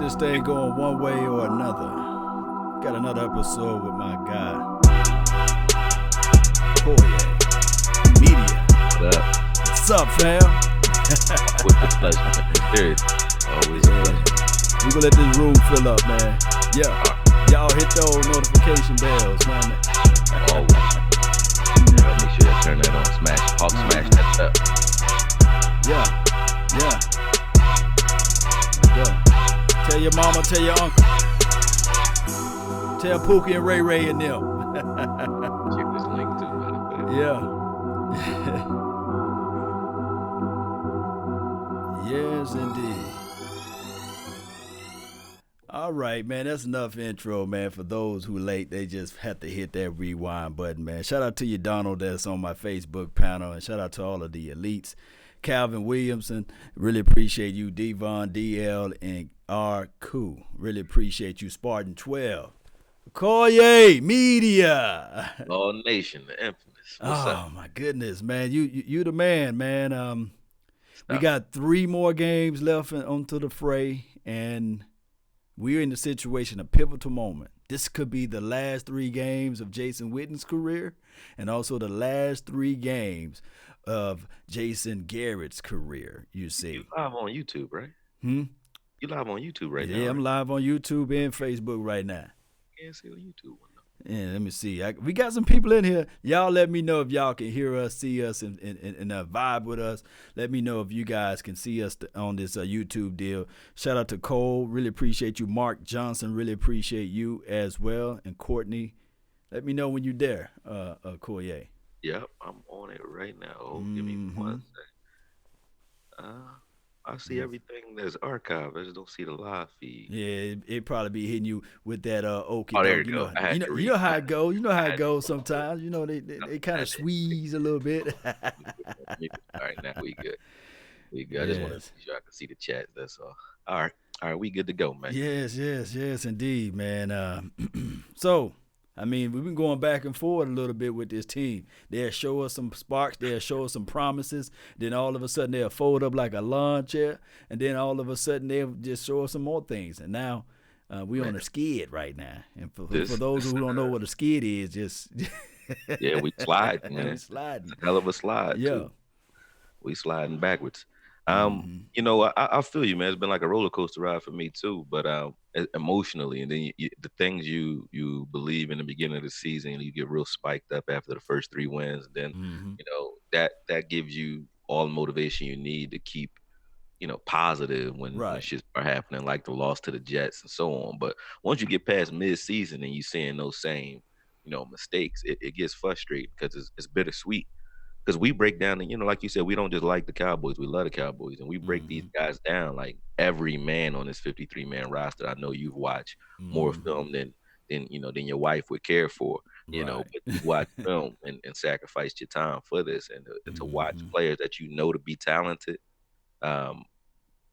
this thing going one way or another. Got another episode with my guy, Media. What up? What's up, fam? With the pleasure. Serious. Always a pleasure. We gonna let this room fill up, man. Yeah. Y'all hit those notification bells, man. Always. Yeah, make sure you turn that on. Smash that up. Yeah. Tell your mama, tell your uncle. Tell Pookie and Ray Ray and them. Check this link too, man. Yeah. Yes, indeed. All right, man. That's enough intro, man. For those who late, they just have to hit that rewind button, man. Shout out to you, Donald, that's on my Facebook panel, and shout out to all of the elites. Calvin Williamson, really appreciate you. Devon, DL, and R. Koo, really appreciate you. Spartan 12. Koye Media. All Nation, the infamous. What's up? My goodness, man. You the man, man. We got 3 more games left onto the fray, and we're in the situation, a pivotal moment. This could be the last 3 games of Jason Witten's career, and also the last 3 games of Jason Garrett's career, you see. You live on YouTube, right? You live on YouTube right now? Yeah, right? I'm live on YouTube and Facebook right now. Can't see the YouTube one, though. Yeah, let me see. We got some people in here. Y'all let me know if y'all can hear us, see us, and vibe with us. Let me know if you guys can see us on this YouTube deal. Shout out to Cole. Really appreciate you. Mark Johnson. Really appreciate you as well. And Courtney. Let me know when you're there, Koye. Yep, I'm on it right now. Oh, give me 1 second. I see everything that's archived. I just don't see the live feed. Yeah, it probably be hitting you with that okie. Oh, there you go. You know how it goes. You know how it goes sometimes. You know they kind of squeeze a little bit. All right, now we good. We good. I just want to see sure I can see the chat. That's all. All right, we good to go, man. Yes, indeed, man. So, I mean, we've been going back and forth a little bit with this team. They'll show us some sparks. They'll show us some promises. Then all of a sudden they'll fold up like a lawn chair. And then all of a sudden they'll just show us some more things. And now we're on a skid right now. And for those who don't know what a skid is, just yeah, we slide, man. We sliding. Hell of a slide. Yeah. Too. We sliding backwards. You know, I feel you, man. It's been like a roller coaster ride for me too, but emotionally, and then the things you believe in the beginning of the season, you get real spiked up after the first 3 wins. And then you know that gives you all the motivation you need to keep, you know, positive when shit are happening, like the loss to the Jets and so on. But once you get past mid-season and you seeing those same, you know, mistakes, it gets frustrating because it's bittersweet. Because we break down, and you know, like you said, we don't just like the Cowboys, we love the Cowboys, and we break these guys down. Like every man on this 53-man roster, I know you've watched more film than your wife would care for, you know, but you watch film and sacrificed your time for this, and to watch players that you know to be talented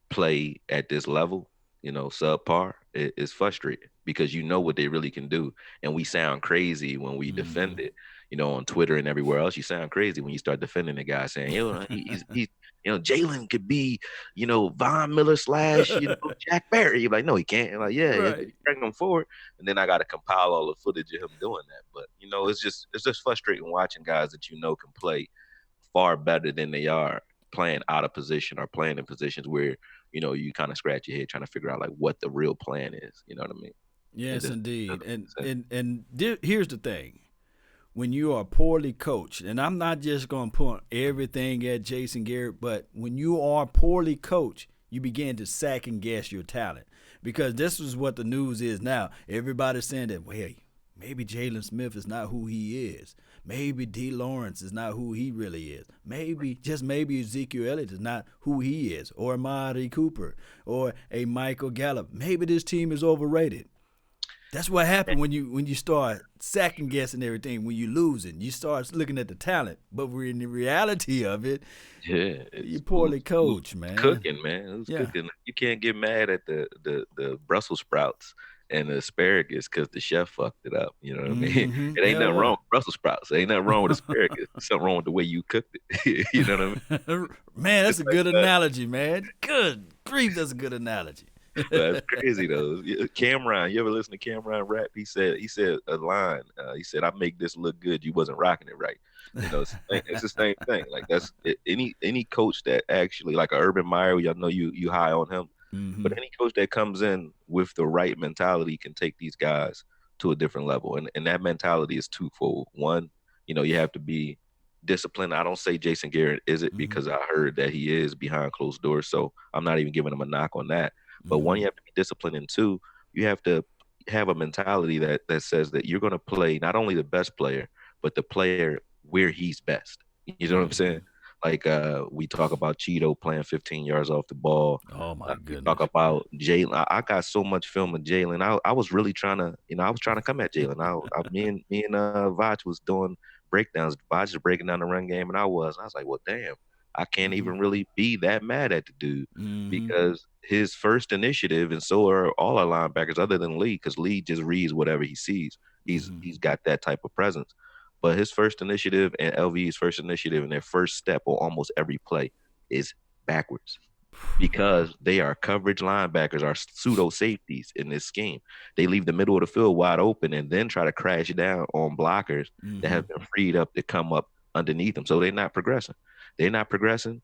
play at this level, you know, subpar, it's frustrating because you know what they really can do, and we sound crazy when we defend it. You know, on Twitter and everywhere else, you sound crazy when you start defending the guy, saying, you know, he's you know, Jalen could be, you know, Von Miller / you know, Jack Barry. You're like, no, he can't. And like, yeah, bring him forward. And then I got to compile all the footage of him doing that. But you know, it's just frustrating watching guys that you know can play far better than they are playing out of position or playing in positions where, you know, you kind of scratch your head trying to figure out like what the real plan is. You know what I mean? Yes, indeed. And here's the thing. When you are poorly coached, and I'm not just going to put everything at Jason Garrett, but when you are poorly coached, you begin to second guess your talent. Because this is what the news is now. Everybody's saying that, well, maybe Jalen Smith is not who he is. Maybe D. Lawrence is not who he really is. Maybe Ezekiel Elliott is not who he is, or Amari Cooper, or a Michael Gallup. Maybe this team is overrated. That's what happened when you start second guessing everything. When you losing, you start looking at the talent, but we're in the reality of it. Yeah, you're poorly coached, man. Cooking, man. Who's cooking? You can't get mad at the Brussels sprouts and the asparagus because the chef fucked it up. You know what I mean? It ain't nothing wrong with Brussels sprouts. There ain't nothing wrong with asparagus. There's something wrong with the way you cooked it. You know what I mean? Man, that's a good analogy, man. Good grief, that's a good analogy. That's crazy though. Cameron, you ever listen to Cameron rap? He said a line. He said, "I make this look good. You wasn't rocking it right." It's the same thing. Like that's any coach that actually like a Urban Meyer. Y'all know you high on him, Mm-hmm. but any coach that comes in with the right mentality can take these guys to a different level. And that mentality is twofold. One, you have to be disciplined. I don't say Jason Garrett is it Mm-hmm. because I heard that he is behind closed doors. So I'm not even giving him a knock on that. But one, Mm-hmm. you have to be disciplined, and two, you have to have a mentality that says that you're going to play not only the best player, but the player where he's best. You know what I'm Mm-hmm. saying? Like we talk about Cheeto playing 15 yards off the ball. Oh my We talk goodness. about Jalen. I got so much film of Jalen. I was really trying to, I was trying to come at Jalen. Me and Vach was doing breakdowns. Vach is breaking down the run game, and I was like, well, damn, I can't Mm-hmm. even really be that mad at the dude Mm-hmm. because his first initiative, and so are all our linebackers, other than Lee, because Lee just reads whatever he sees. Mm-hmm. He's got that type of presence. But his first initiative and LV's first initiative and their first step on almost every play is backwards because they are coverage linebackers, are pseudo safeties in this scheme. They leave the middle of the field wide open and then try to crash down on blockers that Mm-hmm. have been freed up to come up underneath them. So they're not progressing. They're not progressing.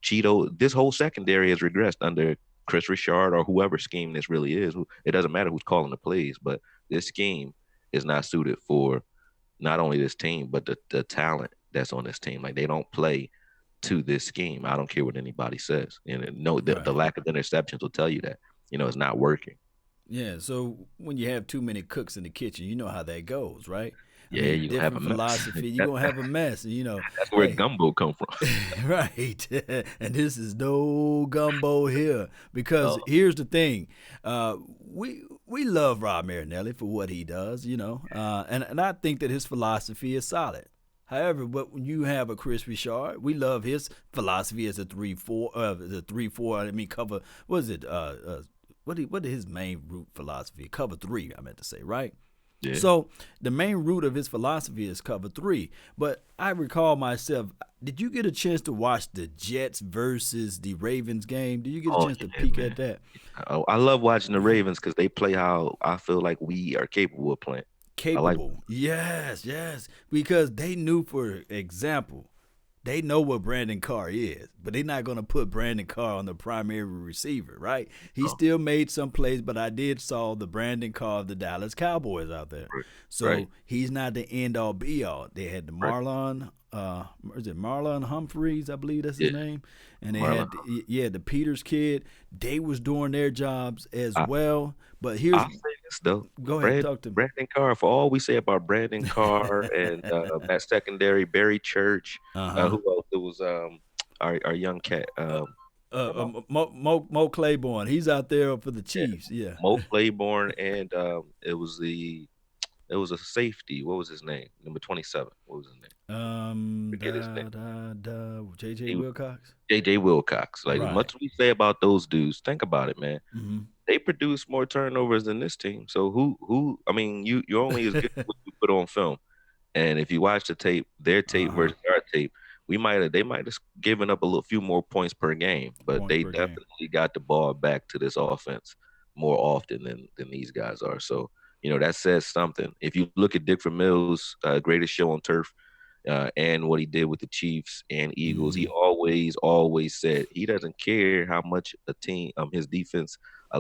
Cheeto, this whole secondary has regressed under Chris Richard or whoever scheme this really is. It doesn't matter who's calling the plays, but this scheme is not suited for not only this team, but the talent that's on this team. Like they don't play to this scheme. I don't care what anybody says. And no, the Right. lack of interceptions will tell you that, it's not working. Yeah. So when you have too many cooks in the kitchen, you know how that goes, right? I Yeah, mean, you're gonna have a different mess. philosophy. You're gonna have a mess. That's where Hey, gumbo come from. right. And this is no gumbo here because Oh, here's the thing. We love Rob Marinelli for what he does, and I think that his philosophy is solid. However, but when you have a Chris Richard, we love his philosophy as a 3-4, the 3-4. I mean, cover. What is it? What is his main root philosophy? Cover three. I meant to say, right? yeah. So the main root of his philosophy is cover three. But I recall myself. Did you get a chance to watch the Jets versus the Ravens game? Did you get a Oh chance to yeah, peek at man. that? I love watching the Ravens because they play how I feel like we are capable of playing. I like. Capable. Yes, yes. Because they knew, for example, they know what Brandon Carr is, but they're not going to put Brandon Carr on the primary receiver, right? He Oh, still made some plays, but I did saw the Brandon Carr of the Dallas Cowboys out there. right, right, So he's not the end all be all. They had the right. is it Marlon Humphreys? I believe that's his Yeah, name. And they Marlon. had, yeah, the Peters kid. They was doing their jobs as I, well. But here's, I'll say this though, go ahead, talk to me. Brandon Carr. For all we say about Brandon Carr and that secondary, Barry Church, Uh huh. who else? It was our young cat. From Mo Claiborne. He's out there for the Chiefs. Yeah. Mo Claiborne, and it was a safety. What was his name? Number 27. What was his name? Forget his name. JJ He, Wilcox. J.J. Wilcox. Like as Right. much as we say about those dudes, think about it, man. Mm-hmm. They produce more turnovers than this team. So who? I mean, you're only as good as what you put on film. And if you watch the tape, their tape Uh-huh. versus our tape, they might have given up a little few more points per game, but Points they per game. definitely got the ball back to this offense more often than these guys are. So that says something. If you look at Dick Vermeil's greatest show on turf, and what he did with the Chiefs and Eagles, he Mm-hmm. always said he doesn't care how much a team, his defense,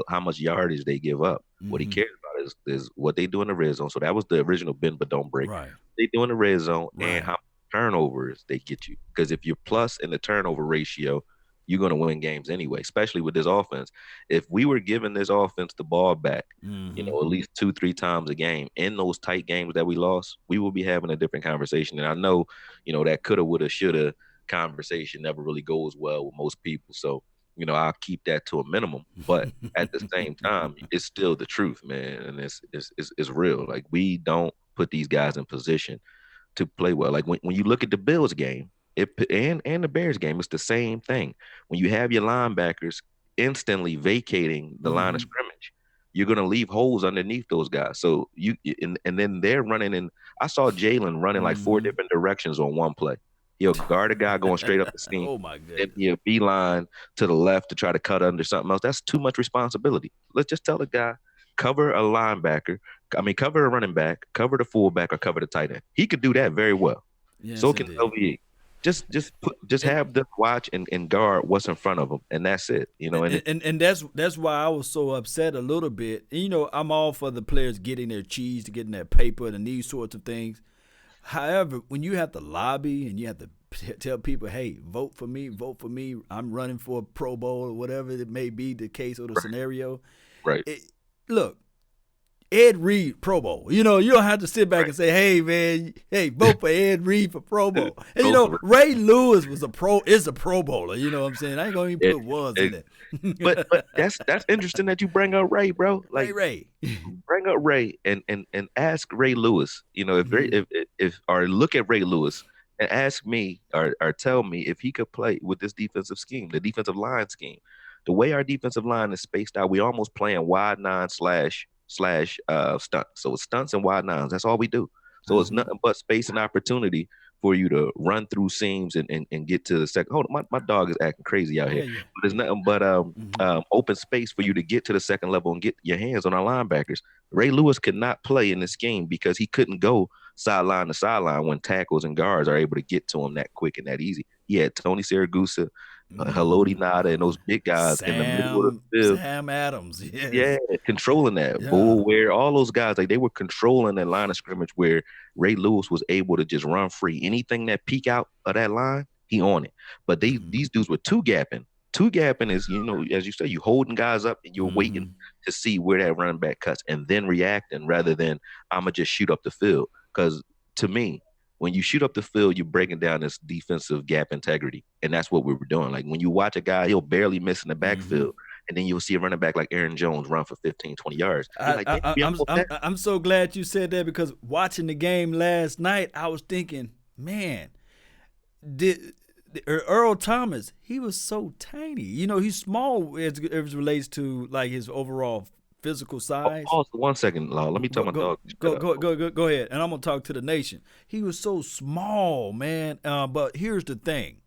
how much yardage they give up. What he Mm-hmm. cares about is what they do in the red zone. So that was the original bend but don't break. Right. They do in the red zone and Right. how turnovers they get you. Because if you're plus in the turnover ratio, you're going to win games anyway, especially with this offense. If we were giving this offense the ball back, Mm-hmm. at least 2-3 times a game in those tight games that we lost, we will be having a different conversation. And I know, that coulda, woulda, shoulda conversation never really goes well with most people. So, I'll keep that to a minimum. But at the same time, it's still the truth, man. And it's real. Like we don't put these guys in position to play well. Like when you look at the Bills game, and the Bears game, it's the same thing. When you have your linebackers instantly vacating the line of Mm-hmm. scrimmage, you're gonna leave holes underneath those guys. So and then they're running in. I saw Jalen running like four Mm-hmm. different directions on one play. He'll guard a guy going straight up the seam, Oh my then goodness. he'll beeline to the left to try to cut under something else. That's too much responsibility. Let's just tell the guy, cover a linebacker. I mean, cover a running back, cover the fullback, or cover the tight end. He could do that very well. Yes, So can indeed. LVE. Just And, have them watch and guard what's in front of them, and that's it. and that's why I was so upset a little bit. And, I'm all for the players getting their cheese, getting their paper, and these sorts of things. However, when you have to lobby and you have to tell people, "Hey, vote for me, vote for me. I'm running for a Pro Bowl or whatever it may be the case or the scenario." Right. Look, Ed Reed Pro Bowl. You don't have to sit back and say, "Hey, man, hey, vote for Ed Reed for Pro Bowl." And Ray Lewis is a Pro Bowler. You know what I'm saying? I ain't gonna even put was in it. But that's interesting that you bring up Ray, bro. Like Ray. bring up Ray and ask Ray Lewis. If or look at Ray Lewis and ask me or tell me if he could play with this defensive scheme, the defensive line scheme. The way our defensive line is spaced out, we almost playing wide nine slash stunt. So it's stunts and wide nines. That's all we do. So it's nothing but space and opportunity for you to run through seams and get to the second. Hold on, my dog is acting crazy out here. Yeah. But there's nothing but open space for you to get to the second level and get your hands on our linebackers. Ray Lewis could not play in this game because he couldn't go sideline to sideline when tackles and guards are able to get to him that quick and that easy. He had Tony Siragusa, Haloti Nada, and those big guys in the middle of the field. Sam Adams, yes. Yeah, controlling that. Yeah. Bull Ware, all those guys, like they were controlling that line of scrimmage where Ray Lewis was able to just run free. Anything that peek out of that line, he on it. But these dudes were two gapping. Two gapping is, as you say, you holding guys up and you're waiting to see where that running back cuts and then reacting rather than I'm going to just shoot up the field. Because to me, when you shoot up the field, you're breaking down this defensive gap integrity. And that's what we were doing. Like when you watch a guy, he'll barely miss in the backfield. And then you'll see a running back like Aaron Jones run for 15, 20 yards. I'm so glad you said that because watching the game last night, I was thinking, man, Earl Thomas, he was so tiny. He's small as it relates to like his overall physical size. Pause for 1 second, Law. Let me tell my dog. Go ahead. And I'm going to talk to the nation. He was so small, man. But here's the thing.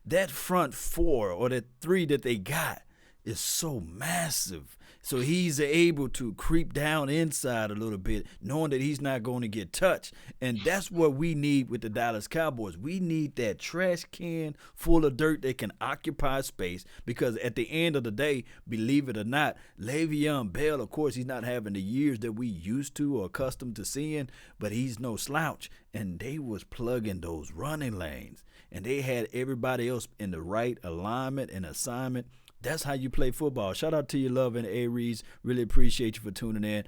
That front four or that three that they got is so massive. So he's able to creep down inside a little bit, knowing that he's not going to get touched. And that's what we need with the Dallas Cowboys. We need that trash can full of dirt that can occupy space because at the end of the day, believe it or not, Le'Veon Bell, of course, he's not having the years that we used to or accustomed to seeing, but he's no slouch. And they was plugging those running lanes. And they had everybody else in the right alignment and assignment. That's how you play football. Shout out to you, Love and Aries. Really appreciate you for tuning in.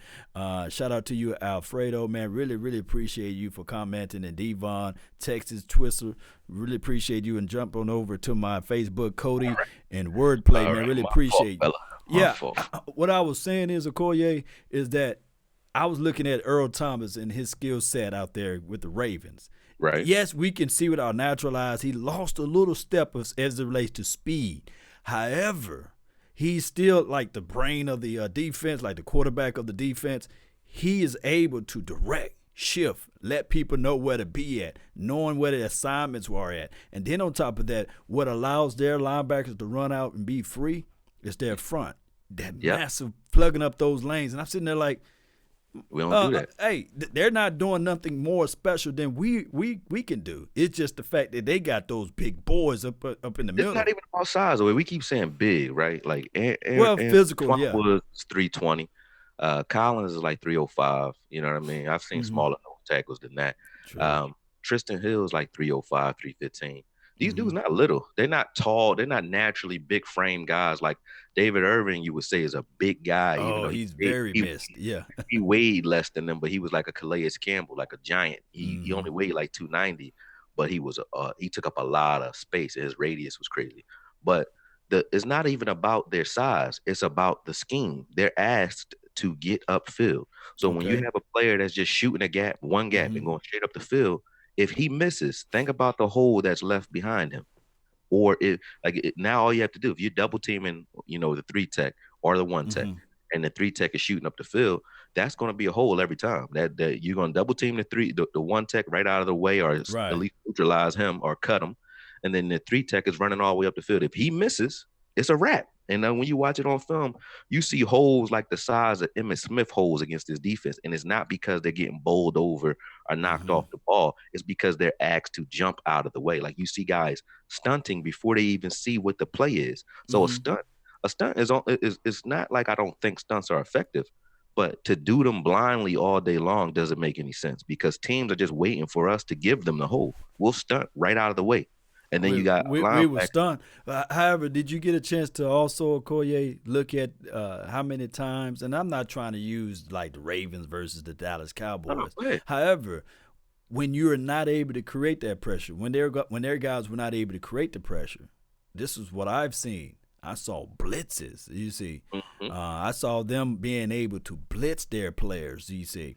Shout out to you, Alfredo, man. Really, really appreciate you for commenting. And Devon, Texas Twister, really appreciate you. And jump on over to my Facebook, Cody, and Wordplay, man. Really appreciate you. Yeah, what I was saying is, Okoye, is that I was looking at Earl Thomas and his skill set out there with the Ravens. Right. Yes, we can see with our natural eyes he lost a little step as it relates to speed. However, he's still like the brain of the defense, like the quarterback of the defense. He is able to direct, shift, let people know where to be at, knowing where the assignments were at. And then on top of that, what allows their linebackers to run out and be free is their front. That massive plugging up those lanes. And I'm sitting there like, we don't do that. Hey, they're not doing nothing more special than we can do. It's just the fact that they got those big boys up in the middle. It's not even about size. We keep saying big, right? Like, physical, yeah. Was 320. Collins is like 305. You know what I mean? I've seen smaller tackles than that. Tristan Hill is like 305, 315. These dudes not little. They're not tall. They're not naturally big frame guys like David Irving, you would say, is a big guy. Oh, he's very missed. Yeah. He weighed less than them, but he was like a Calais Campbell, like a giant. He only weighed like 290, but he took up a lot of space and his radius was crazy. But it's not even about their size. It's about the scheme. They're asked to get upfield. So when you have a player that's just shooting one gap and going straight up the field, if he misses, think about the hole that's left behind him. Or now all you have to do, if you're double teaming, the 3 tech or the 1 tech, and the 3 tech is shooting up the field, that's going to be a hole every time. That you're going to double team the 1 tech right out of the way, or at Right. least neutralize him or cut him, and then the 3 tech is running all the way up the field. If he misses, it's a wrap. And then when you watch it on film, you see holes like the size of Emmitt Smith holes against this defense, and it's not because they're getting bowled over or knocked off the ball. It's because they're asked to jump out of the way. Like you see guys stunting before they even see what the play is. So a stunt is not like I don't think stunts are effective, but to do them blindly all day long doesn't make any sense because teams are just waiting for us to give them the hole. We'll stunt right out of the way. And then you got we were stunned. However, did you get a chance to also, Okoye, look at how many times? And I'm not trying to use like the Ravens versus the Dallas Cowboys. However, when you're not able to create that pressure, when their guys were not able to create the pressure, this is what I've seen. I saw blitzes. You see, I saw them being able to blitz their players. You see,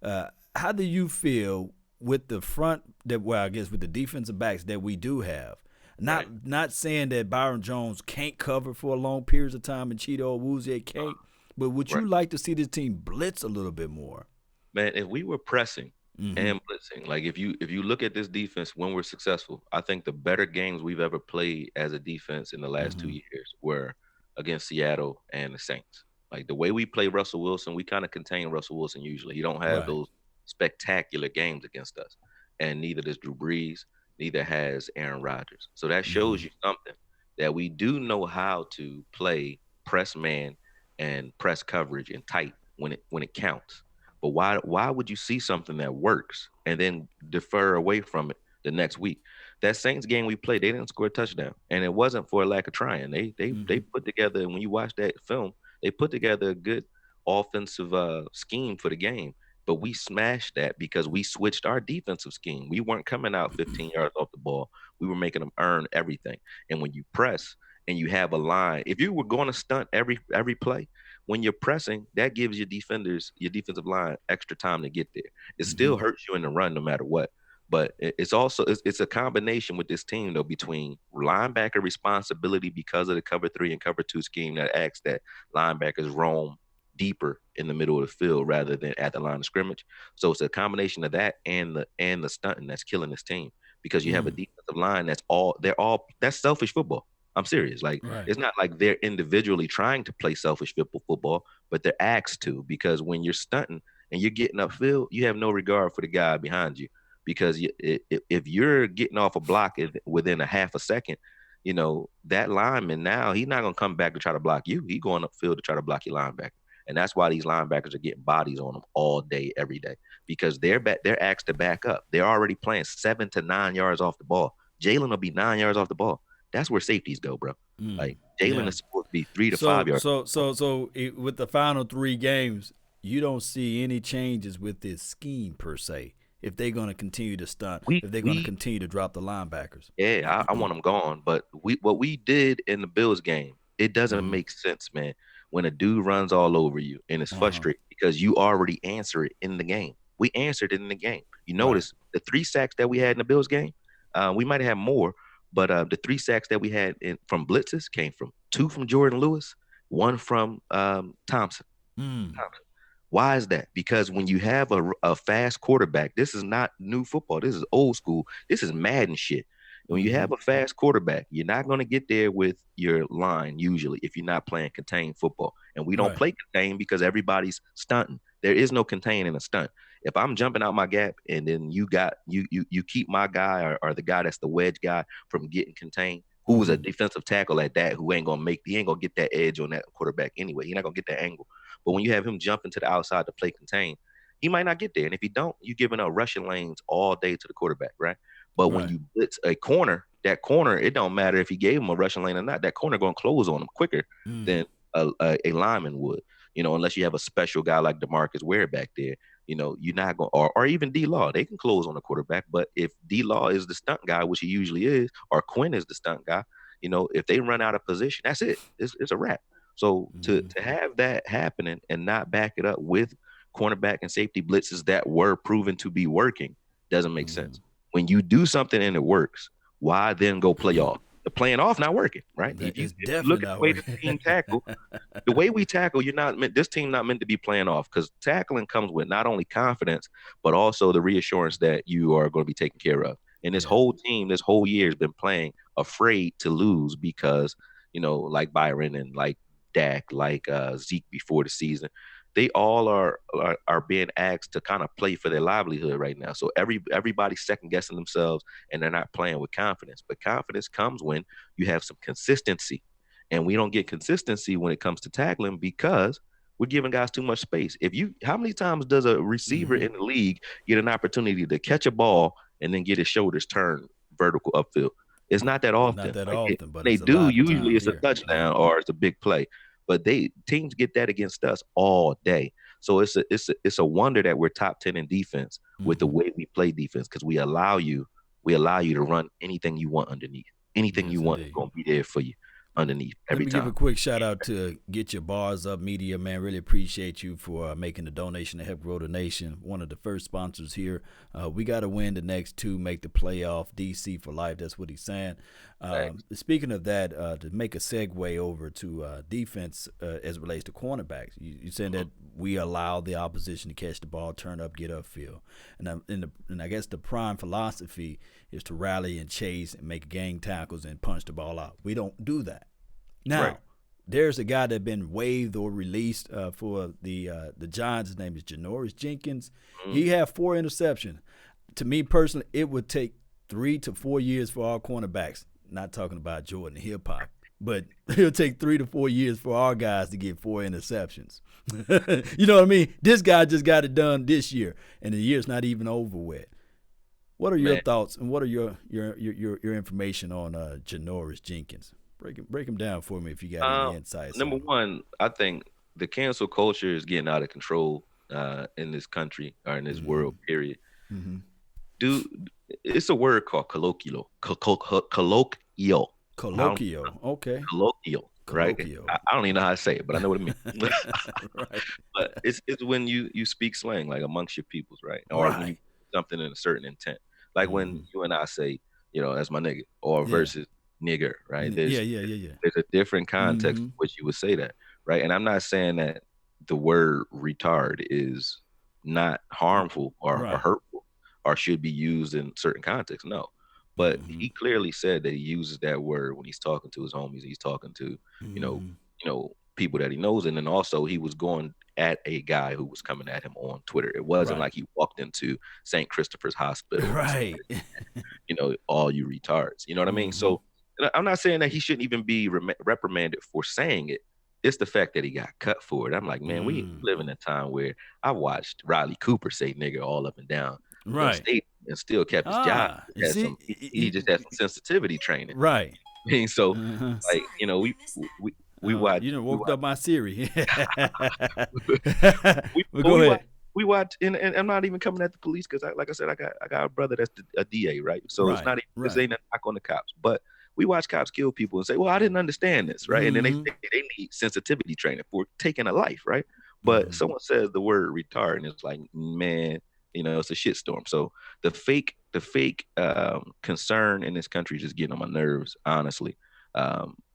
how do you feel with the front I guess with the defensive backs that we do have? Not saying that Byron Jones can't cover for a long periods of time and Cheeto Awuzie can't, but would you like to see this team blitz a little bit more? Man, if we were pressing and blitzing, like if you look at this defense when we're successful, I think the better games we've ever played as a defense in the last 2 years were against Seattle and the Saints. Like the way we play Russell Wilson, we kind of contain Russell Wilson usually. He don't have those spectacular games against us, and neither does Drew Brees, neither has Aaron Rodgers. So that shows you something, that we do know how to play press man and press coverage and tight when it counts. But why would you see something that works and then defer away from it the next week? That Saints game we played, they didn't score a touchdown, and it wasn't for a lack of trying. They put together, when you watch that film, they put together a good offensive scheme for the game. But we smashed that because we switched our defensive scheme. We weren't coming out 15 yards off the ball. We were making them earn everything. And when you press and you have a line, if you were going to stunt every play, when you're pressing, that gives your defensive line extra time to get there. It still hurts you in the run no matter what. But it's a combination with this team, though, between linebacker responsibility because of the cover 3 and cover 2 scheme that asks that linebackers roam deeper in the middle of the field rather than at the line of scrimmage. So it's a combination of that and the stunting that's killing this team, because you have a defensive line that's selfish football. I'm serious. Like it's not like they're individually trying to play selfish football, but they're asked to, because when you're stunting and you're getting upfield, you have no regard for the guy behind you, because if you're getting off a block within a half a second, that lineman, now he's not going to come back to try to block you. He's going upfield to try to block your linebacker. And that's why these linebackers are getting bodies on them all day, every day, because they're asked to back up. They're already playing 7 to 9 yards off the ball. Jalen will be 9 yards off the ball. That's where safeties go, bro. Like Jalen is supposed to be 3 to 5 yards. So with the final 3 games, you don't see any changes with this scheme per se. If they're going to continue to stunt, if they're going to continue to drop the linebackers. Yeah, I want them gone. But what we did in the Bills game, it doesn't make sense, man. When a dude runs all over you and it's frustrating because you already answer it in the game. We answered it in the game. You notice the 3 sacks that we had in the Bills game, we might have had more, but the 3 sacks that we had from blitzes came from 2 from Jordan Lewis, 1 from Thompson. Why is that? Because when you have a fast quarterback, this is not new football. This is old school. This is Madden shit. When you have a fast quarterback, you're not going to get there with your line usually if you're not playing contained football. And we don't play contain because everybody's stunting. There is no contain in a stunt. If I'm jumping out my gap and then you keep my guy or the guy that's the wedge guy from getting contained, who is a defensive tackle at that, who ain't gonna get that edge on that quarterback anyway. He's not gonna get that angle. But when you have him jumping to the outside to play contain, he might not get there. And if he don't, you're giving up rushing lanes all day to the quarterback, right? But when you blitz a corner, that corner, it don't matter if he gave him a rushing lane or not. That corner going to close on him quicker than a lineman would, unless you have a special guy like DeMarcus Ware back there. You're not going, or even D-Law, they can close on the quarterback. But if D-Law is the stunt guy, which he usually is, or Quinn is the stunt guy, if they run out of position, that's it. It's a wrap. So to have that happening and not back it up with cornerback and safety blitzes that were proven to be working doesn't make sense. When you do something and it works, why then go play off? The playing off not working, right? If you look at the way the team tackle, the way we tackle, this team not meant to be playing off, because tackling comes with not only confidence, but also the reassurance that you are going to be taken care of. And this whole team, this whole year has been playing afraid to lose because, like Byron and like Dak, like Zeke before the season, they all are being asked to kind of play for their livelihood right now. So everybody's second guessing themselves, and they're not playing with confidence. But confidence comes when you have some consistency, and we don't get consistency when it comes to tackling because we're giving guys too much space. How many times does a receiver in the league get an opportunity to catch a ball and then get his shoulders turned vertical upfield? It's not that often. Not that often, but they do. Usually it's a touchdown or it's a big play. But teams get that against us all day. So it's a wonder that we're top 10 in defense with the way we play defense, because we allow you to run anything you want underneath. Anything you want is going to be there for you underneath every time. Let me give a quick shout out to Get Your Bars Up Media, man. Really appreciate you for making the donation to help grow the nation. One of the first sponsors here. We got to win the next two, make the playoff. DC for life. That's what he's saying. Speaking of that, to make a segue over to defense as it relates to cornerbacks, you said that we allow the opposition to catch the ball, turn up, get upfield. And I guess the prime philosophy is to rally and chase and make gang tackles and punch the ball out. We don't do that. Now, there's a guy that been waived or released for the Giants. His name is Janoris Jenkins. He had 4 interceptions. To me personally, it would take 3 to 4 years for our cornerbacks. Not talking about Jordan Hip-Hop, but it'll take 3 to 4 years for our guys to get 4 interceptions. You know what I mean? This guy just got it done this year, and the year's not even over with. What are your thoughts, and what are your information on Janoris Jenkins? Break him down for me if you got any insights. Number one, I think the cancel culture is getting out of control in this country or in this world, period. Dude, it's a word called colloquial. Colloquial. Okay. Colloquial. Right? I don't even know how to say it, but I know what it means. Right. But it's when you speak slang, like amongst your peoples, right? Or when you do something in a certain intent. Like when you and I say, that's my nigga, or versus nigger, right? There's a different context in which you would say that, right? And I'm not saying that the word retard is not harmful or hurtful or should be used in certain contexts. No. But he clearly said that he uses that word when he's talking to his homies. He's talking to, people that he knows. And then also he was going at a guy who was coming at him on Twitter. It wasn't like he walked into St. Christopher's Hospital. Right. All you retards. You know what I mean? So I'm not saying that he shouldn't even be reprimanded for saying it. It's the fact that he got cut for it. I'm like, man, we live in a time where I watched Riley Cooper say nigga all up and down. Right. And still kept his job. He just had some sensitivity training. Right. And so, we watch. You done woke up my Siri. Go ahead. We watch, and I'm not even coming at the police because, like I said, I got a brother that's a DA, right? So it's not even this ain't a knock on the cops, but we watch cops kill people and say, well, I didn't understand this, right? And then they need sensitivity training for taking a life, right? But someone says the word retard, and it's like, man. It's a shitstorm. So the fake concern in this country is just getting on my nerves, honestly.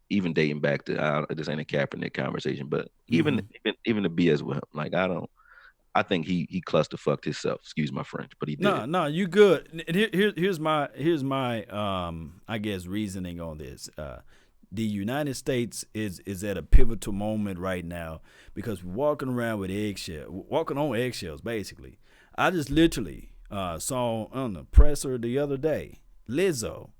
Even dating back to this ain't a Kaepernick conversation, but even the BS with him, like I think he clusterfucked himself. Excuse my French, but he did. No, you good. And here's my I guess reasoning on this. The United States is at a pivotal moment right now because we're walking on eggshells, basically. I just literally saw on the presser the other day, Lizzo,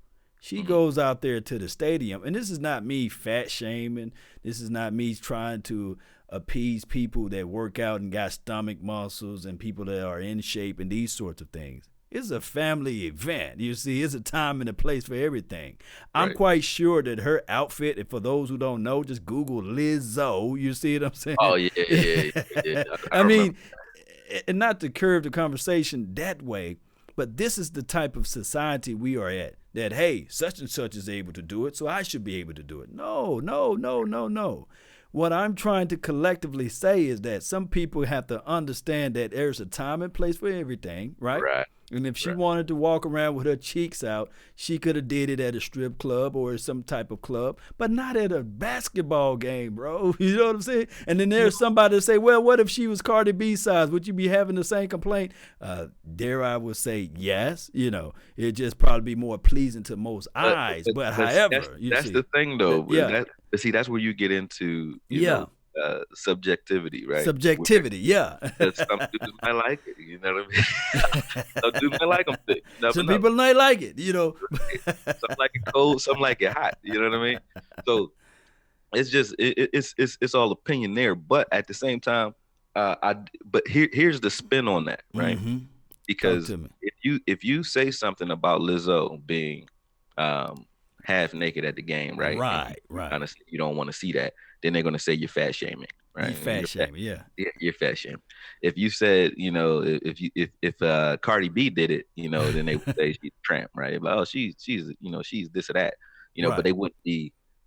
she goes out there to the stadium, and this is not me fat shaming. This is not me trying to appease people that work out and got stomach muscles and people that are in shape and these sorts of things. It's a family event. You see, it's a time and a place for everything. I'm quite sure that her outfit, and for those who don't know, just Google Lizzo. You see what I'm saying? Oh, yeah. I mean, and not to curve the conversation that way, but this is the type of society we are at, that, hey, such and such is able to do it, so I should be able to do it. No. What I'm trying to collectively say is that some people have to understand that there's a time and place for everything, right? And if she wanted to walk around with her cheeks out, she could have did it at a strip club or some type of club, but not at a basketball game, bro. You know what I'm saying? And then there's somebody to say, well, what if she was Cardi B size? Would you be having the same complaint? Dare I would say yes. It'd just probably be more pleasing to most eyes. But however, that's the thing, though. That's where you get into, you know, subjectivity, right? Subjectivity, Some dudes might like it, you know what I mean? Some dudes might like them thick. Some people might like it, Some like it cold, some like it hot. You know what I mean? So it's just it's all opinion there. But at the same time, here's the spin on that, right? Mm-hmm. Because if you say something about Lizzo being half naked at the game, right? Right. Honestly, you don't want to see that. Then they're gonna say you're fat shaming, right? You're fat shaming, yeah, you're fat shaming. If you said, if Cardi B did it, then they would say she's a tramp, right? Like, oh, she's she's this or that, right. But they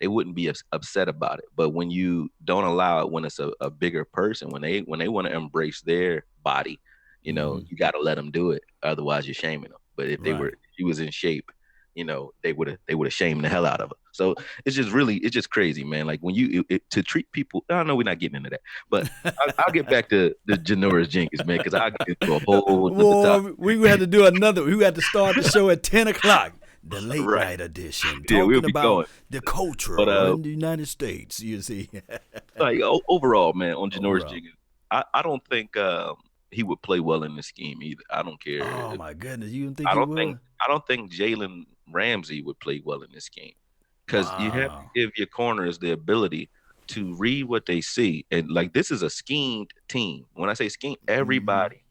wouldn't be upset about it. But when you don't allow it, when it's a bigger person, when they want to embrace their body, you got to let them do it. Otherwise, you're shaming them. But if she was in shape, they would have shamed the hell out of her. So it's just crazy, man. Like when to treat people, I know we're not getting into that, but I'll get back to the Janoris Jenkins, man, because I'll get into a whole. We had to do another. We had to start the show at 10:00, the late night edition, talking about the culture in the United States. You see, like overall, man, on Janoris Jenkins, I don't think he would play well in this scheme either. I don't care. Oh my goodness, you don't think he would? I don't think Jalen Ramsey would play well in this game, because you have to give your corners the ability to read what they see. And like, this is a schemed team. When I say scheme, everybody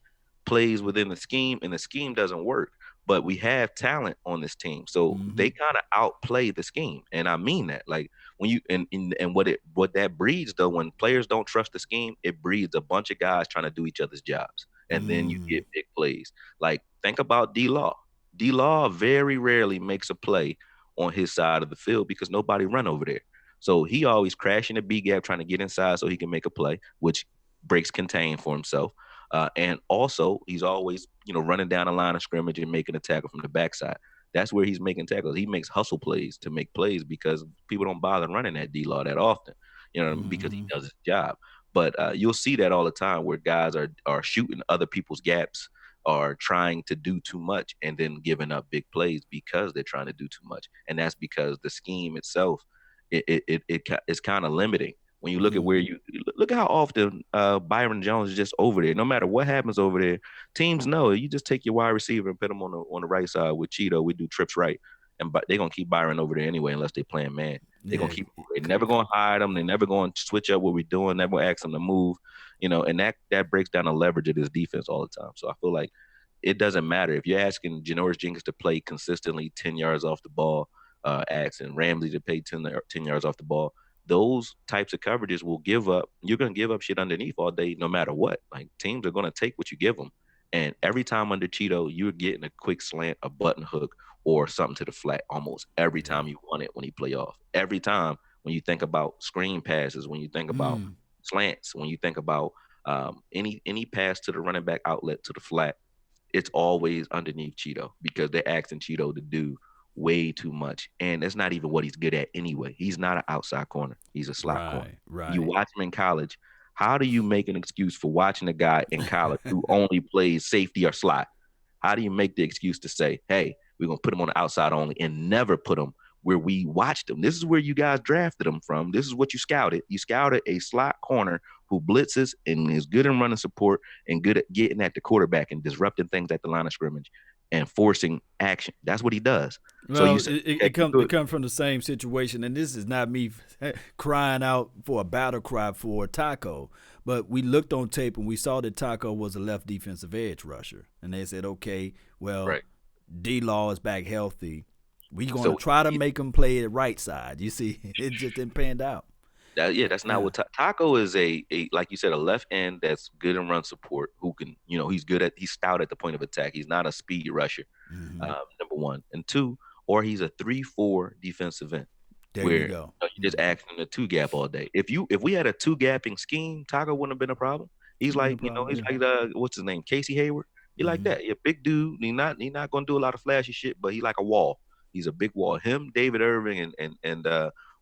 plays within the scheme, and the scheme doesn't work. But we have talent on this team, so they kind of outplay the scheme, and I mean that. Like when you and what that breeds, though, when players don't trust the scheme, it breeds a bunch of guys trying to do each other's jobs, and then you get big plays. Like, think about D-Law. D-Law very rarely makes a play on his side of the field because nobody run over there. So he always crashing the B gap, trying to get inside so he can make a play, which breaks contain for himself. And also, he's always, running down the line of scrimmage and making a tackle from the backside. That's where he's making tackles. He makes hustle plays to make plays because people don't bother running that D-Law that often, because he does his job. But you'll see that all the time where guys are shooting other people's gaps, are trying to do too much, and then giving up big plays because they're trying to do too much. And that's because the scheme itself, it's kind of limiting. When you look at where you look at how often Byron Jones is just over there. No matter what happens over there, teams know you just take your wide receiver and put him on the right side with Cheeto. We do trips right, and they're gonna keep Byron over there anyway unless they playing man. They're gonna keep. They're never gonna hide him. They're never gonna switch up what we're doing. Never ask them to move. And that breaks down the leverage of this defense all the time. So I feel like it doesn't matter if you're asking Janoris Jenkins to play consistently 10 yards off the ball, asking Ramsey to play 10 yards off the ball. Those types of coverages will give up. You're going to give up shit underneath all day, no matter what. Like, teams are going to take what you give them. And every time under Cheeto, you're getting a quick slant, a button hook, or something to the flat almost every time you want it when he play off. Every time when you think about screen passes, when you think about slants, when you think about any pass to the running back outlet to the flat, it's always underneath Cheeto because they're asking Cheeto to do way too much, and that's not even what he's good at anyway. He's not an outside corner. He's a slot corner. Right. You watch him in college. How do you make an excuse for watching a guy in college who only plays safety or slot? How do you make the excuse to say, hey, we're going to put him on the outside only and never put him where we watched him? This is where you guys drafted him from. This is what you scouted. You scouted a slot corner who blitzes and is good in running support and good at getting at the quarterback and disrupting things at the line of scrimmage and forcing action. That's what he does. Well, so it comes from the same situation, and this is not me crying out for a battle cry for Taco, but we looked on tape and we saw that Taco was a left defensive edge rusher, and they said, okay, well, D-Law is back healthy. We're going to try to make him play the right side. You see, it just didn't pan out. That's not what Taco is. A like you said, a left end that's good in run support. Who can, he's stout at the point of attack. He's not a speed rusher. Number one, and two, or he's a 3-4 defensive end. There you go. You just acting a two gap all day. If we had a two gapping scheme, Taco wouldn't have been a problem. He's like, he's like what's his name, Casey Hayward. He like that. He a big dude. He not gonna do a lot of flashy shit, but he like a wall. He's a big wall. Him, David Irving, and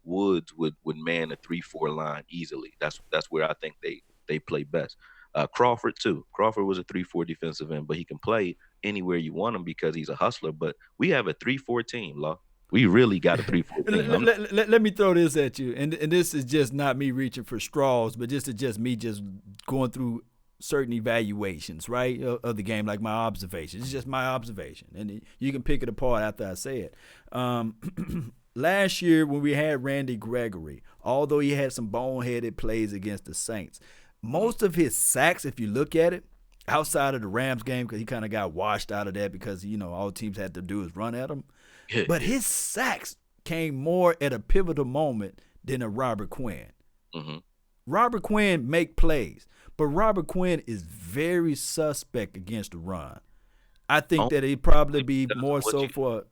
Woods would man the 3-4 line easily. That's where I think they play best. Crawford too. Crawford was a 3-4 defensive end, but he can play anywhere you want him because he's a hustler. But we have a 3-4 team, Law. We really got a 3-4 team. Let me throw this at you, and this is just not me reaching for straws, but just me just going through certain evaluations, right, of the game, like my observations. It's just my observation, and you can pick it apart after I say it. Last year when we had Randy Gregory, although he had some boneheaded plays against the Saints, most of his sacks, if you look at it, outside of the Rams game, because he kind of got washed out of that because, all teams had to do is run at him. But his sacks came more at a pivotal moment than a Robert Quinn. Mm-hmm. Robert Quinn make plays, but Robert Quinn is very suspect against the run. I think that he'd probably be more so for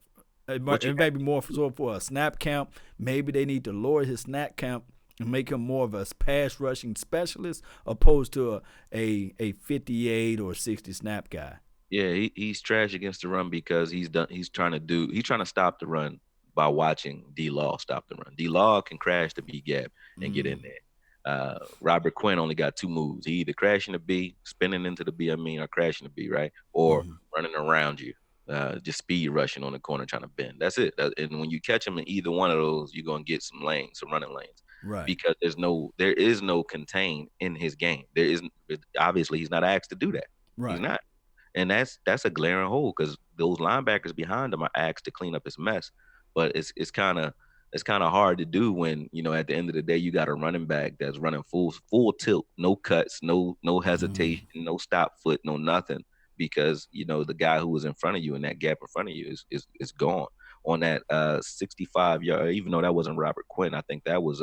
maybe more so for a snap count. Maybe they need to lower his snap count and make him more of a pass rushing specialist opposed to a 58 or 60 snap guy. Yeah, he's trash against the run because he's trying to stop the run by watching D-Law stop the run. D-Law can crash the B gap and get in there. Robert Quinn only got 2 moves. He either crashing the B, spinning into the B, or crashing the B, right? Or running around you, just speed rushing on the corner trying to bend. That's it. And when you catch him in either one of those, you're going to get some running lanes. Right. Because there is no contain in his game. Obviously he's not asked to do that. Right. He's not. And that's a glaring hole because those linebackers behind him are asked to clean up his mess. But it's kind of hard to do when, at the end of the day, you got a running back that's running full tilt, no cuts, no hesitation, no stop foot, no nothing, because, the guy who was in front of you in that gap in front of you is gone. On that 65-yard, even though that wasn't Robert Quinn, I think that was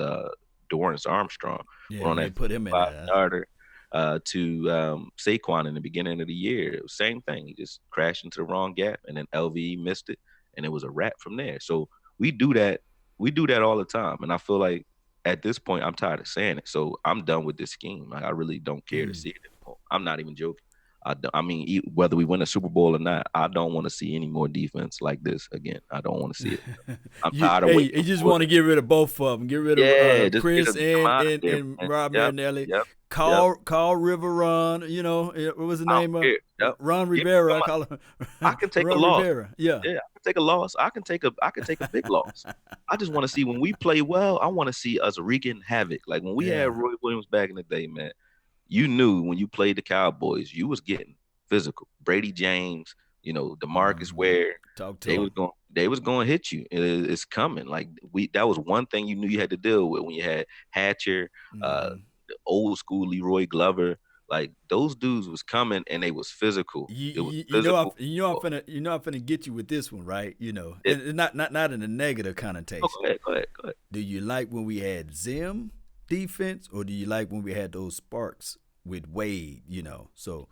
Dorrance Armstrong. Yeah, on they that put him in there. Yarder, to Saquon in the beginning of the year. It was the same thing. He just crashed into the wrong gap, and then LVE missed it, and it was a wrap from there. So we do that. We do that all the time, and I feel like at this point I'm tired of saying it. So I'm done with this scheme. I really don't care to see it anymore. I'm not even joking. I mean, whether we win a Super Bowl or not, I don't want to see any more defense like this again. I don't want to see it. I'm tired of waiting. You just want to get rid of both of them. Get rid of Chris and Rob Marinelli. Yep. Call River Ron. What was the name of? Yep. Ron Rivera. I call him. I can take Ron a loss. Rivera. Yeah. I can take a loss. I can take a big loss. I just want to see when we play well. I want to see us wreaking havoc. Like when we had Roy Williams back in the day, man. You knew when you played the Cowboys, you was getting physical. Brady James, DeMarcus Ware, they was going to hit you. It's coming. Like that was one thing you knew you had to deal with when you had Hatcher, the old school Leroy Glover. Like those dudes was coming and they was physical. I'm finna get you with this one, right? And not in a negative connotation. Go ahead. Do you like when we had Zim defense, or do you like when we had those sparks with Wade? So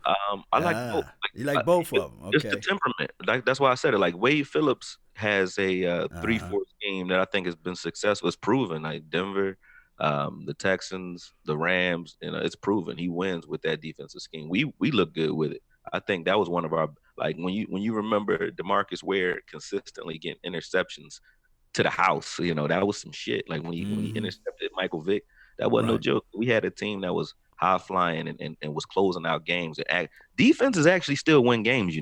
I like both. You like both of them. Okay. Just the temperament. That's why I said it. Like Wade Phillips has a 3-4 scheme that I think has been successful. It's proven. Like Denver, the Texans, the Rams, it's proven he wins with that defensive scheme. We look good with it. I think that was one of our, like when you remember DeMarcus Ware consistently getting interceptions to the house, that was some shit. Like when he intercepted Michael Vick. That wasn't no joke. We had a team that was high flying and was closing out games. Defenses actually still win games,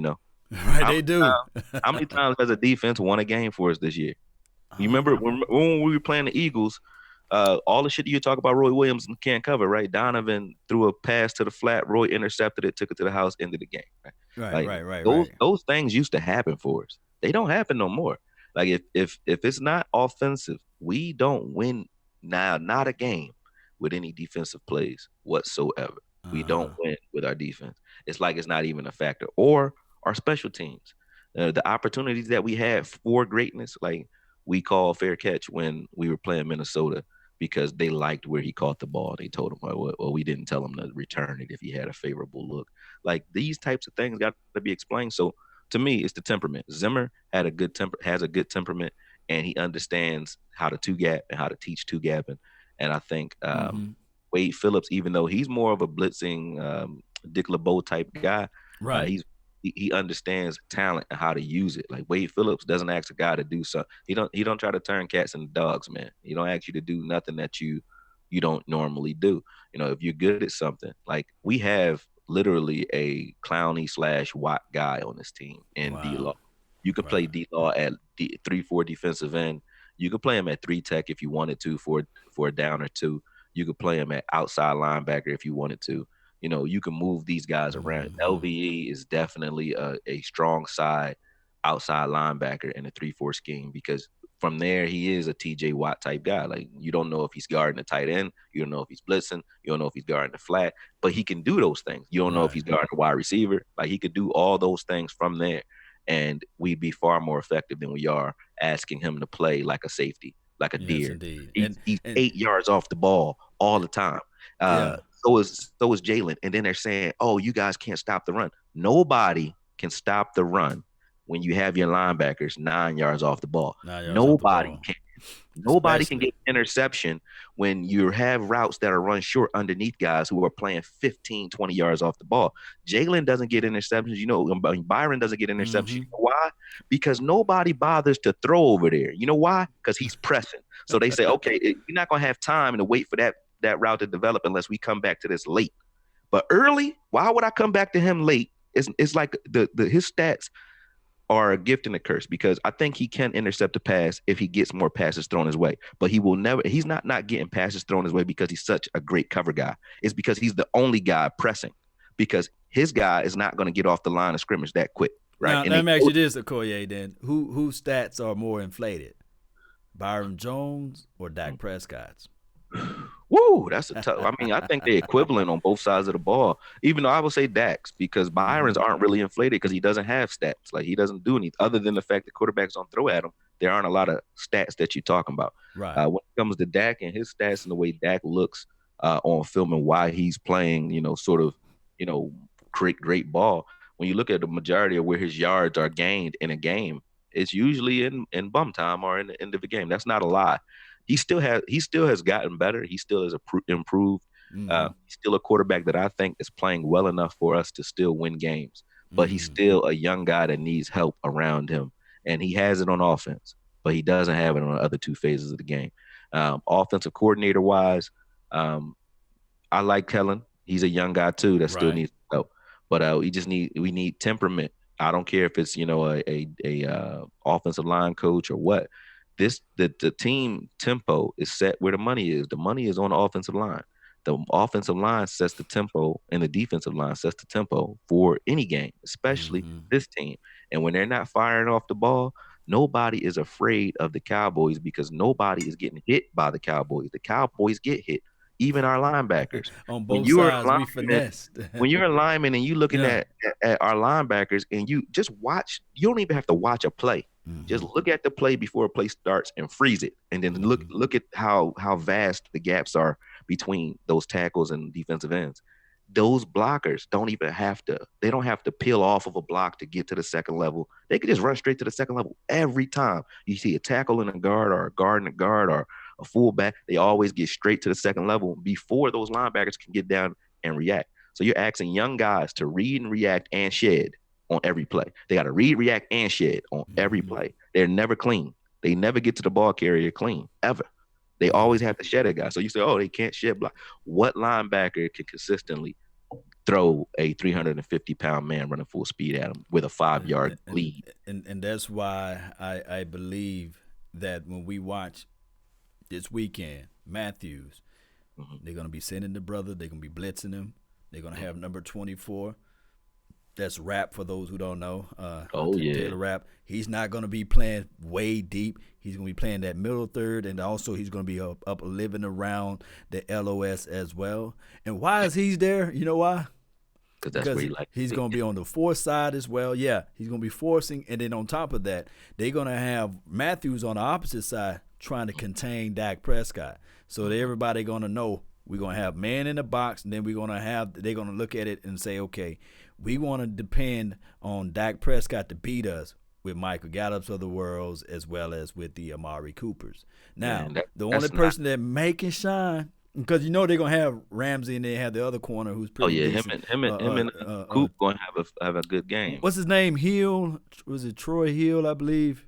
Right, they do. How many times has a defense won a game for us this year? You remember when we were playing the Eagles, all the shit you talk about Roy Williams can't cover, right? Donovan threw a pass to the flat, Roy intercepted it, took it to the house, ended the game. Right. Those things used to happen for us. They don't happen no more. Like if it's not offensive, we don't win now, not a game with any defensive plays whatsoever. We don't win with our defense. It's like it's not even a factor. Or our special teams. The opportunities that we had for greatness, like we called fair catch when we were playing Minnesota because they liked where he caught the ball. They told him, well, we didn't tell him to return it if he had a favorable look. Like these types of things got to be explained. So to me, it's the temperament. Zimmer has a good temperament, and he understands how to two-gap and how to teach two-gapping. And I think Wade Phillips, even though he's more of a blitzing Dick LeBeau type guy, right? he understands talent and how to use it. Like Wade Phillips doesn't ask a guy to do something. He don't try to turn cats into dogs, man. He don't ask you to do nothing that you don't normally do. If you're good at something, like we have literally a Clowney / Watt guy on this team in D-Law. You could play D-Law at 3-4 defensive end. You could play him at 3 tech if you wanted to for a down or two. You could play him at outside linebacker if you wanted to. You can move these guys around. LVE is definitely a strong side outside linebacker in a 3-4 scheme, because from there he is a TJ Watt type guy. Like, you don't know if he's guarding a tight end, you don't know if he's blitzing, you don't know if he's guarding the flat, but he can do those things. You don't know if he's guarding a wide receiver. Like, he could do all those things from there, and we'd be far more effective than we are asking him to play like a safety, like a deer. Indeed. He's 8 yards off the ball all the time. So is Jalen. And then they're saying, oh, you guys can't stop the run. Nobody can stop the run when you have your linebackers 9 yards off the ball. Nobody can. Nobody can get an interception when you have routes that are run short underneath guys who are playing 15, 20 yards off the ball. Jalen doesn't get interceptions. Byron doesn't get interceptions. You know why? Because nobody bothers to throw over there. You know why? Because he's pressing. So they say, okay, you're not going to have time to wait for that route to develop unless we come back to this late. But early, why would I come back to him late? It's like his stats are a gift and a curse, because I think he can intercept a pass if he gets more passes thrown his way. But he's not getting passes thrown his way because he's such a great cover guy. It's because he's the only guy pressing, because his guy is not going to get off the line of scrimmage that quick. Right. Now let me ask you this, Okoye, then. Whose stats are more inflated? Byron Jones or Dak Prescott's? Woo, that's a tough. I mean, I think they're equivalent on both sides of the ball, even though I would say Dak's, because Byron's aren't really inflated because he doesn't have stats. Like, he doesn't do anything other than the fact that quarterbacks don't throw at him. There aren't a lot of stats that you're talking about. Right. When it comes to Dak and his stats and the way Dak looks on film and why he's playing, great ball. When you look at the majority of where his yards are gained in a game, it's usually in bum time or in the end of the game. That's not a lie. He still has gotten better. He still has improved. He's still a quarterback that I think is playing well enough for us to still win games. But he's still a young guy that needs help around him. And he has it on offense, but he doesn't have it on the other two phases of the game. Offensive coordinator-wise, I like Kellen. He's a young guy too that still needs help. But we need temperament. I don't care if it's a offensive line coach or what. The team tempo is set where the money is. The money is on the offensive line. The offensive line sets the tempo, and the defensive line sets the tempo for any game, especially this team. And when they're not firing off the ball, nobody is afraid of the Cowboys, because nobody is getting hit by the Cowboys. The Cowboys get hit. Even our linebackers. On both sides, we finessed. When you're a lineman and you're looking at our linebackers, and you just watch, you don't even have to watch a play. Just look at the play before a play starts and freeze it. And then look at how vast the gaps are between those tackles and defensive ends. Those blockers don't have to peel off of a block to get to the second level. They can just run straight to the second level every time. You see a tackle in a guard or a guard in a guard or a fullback, they always get straight to the second level before those linebackers can get down and react. So you're asking young guys to read and react and shed on every play. They got to read, react, and shed on every play. They're never clean. They never get to the ball carrier clean, ever. They always have to shed a guy. So you say, oh, they can't shed block. What linebacker can consistently throw a 350-pound man running full speed at him with a 5-yard lead? And that's why I believe that when we watch this weekend, Matthews, they're going to be sending the brother. They're going to be blitzing him. They're going to have number 24. That's Rap for those who don't know. Taylor Rap. He's not going to be playing way deep. He's going to be playing that middle third, and also he's going to be up living around the LOS as well. And why is he there? You know why? Because he's going to be on the force side as well. Yeah, he's going to be forcing, and then on top of that, they're going to have Matthews on the opposite side trying to contain Dak Prescott. So that everybody going to know we're going to have man in the box, and then they're going to look at it and say, okay, we want to depend on Dak Prescott to beat us with Michael Gallups of the world as well as with the Amari Coopers. Now, the only person that making shine Because you know they're gonna have Ramsey and they have the other corner who's Oh pretty yeah, him decent. and him and him and Coop going to have a good game. What's his name? Hill? Was it Troy Hill? I believe.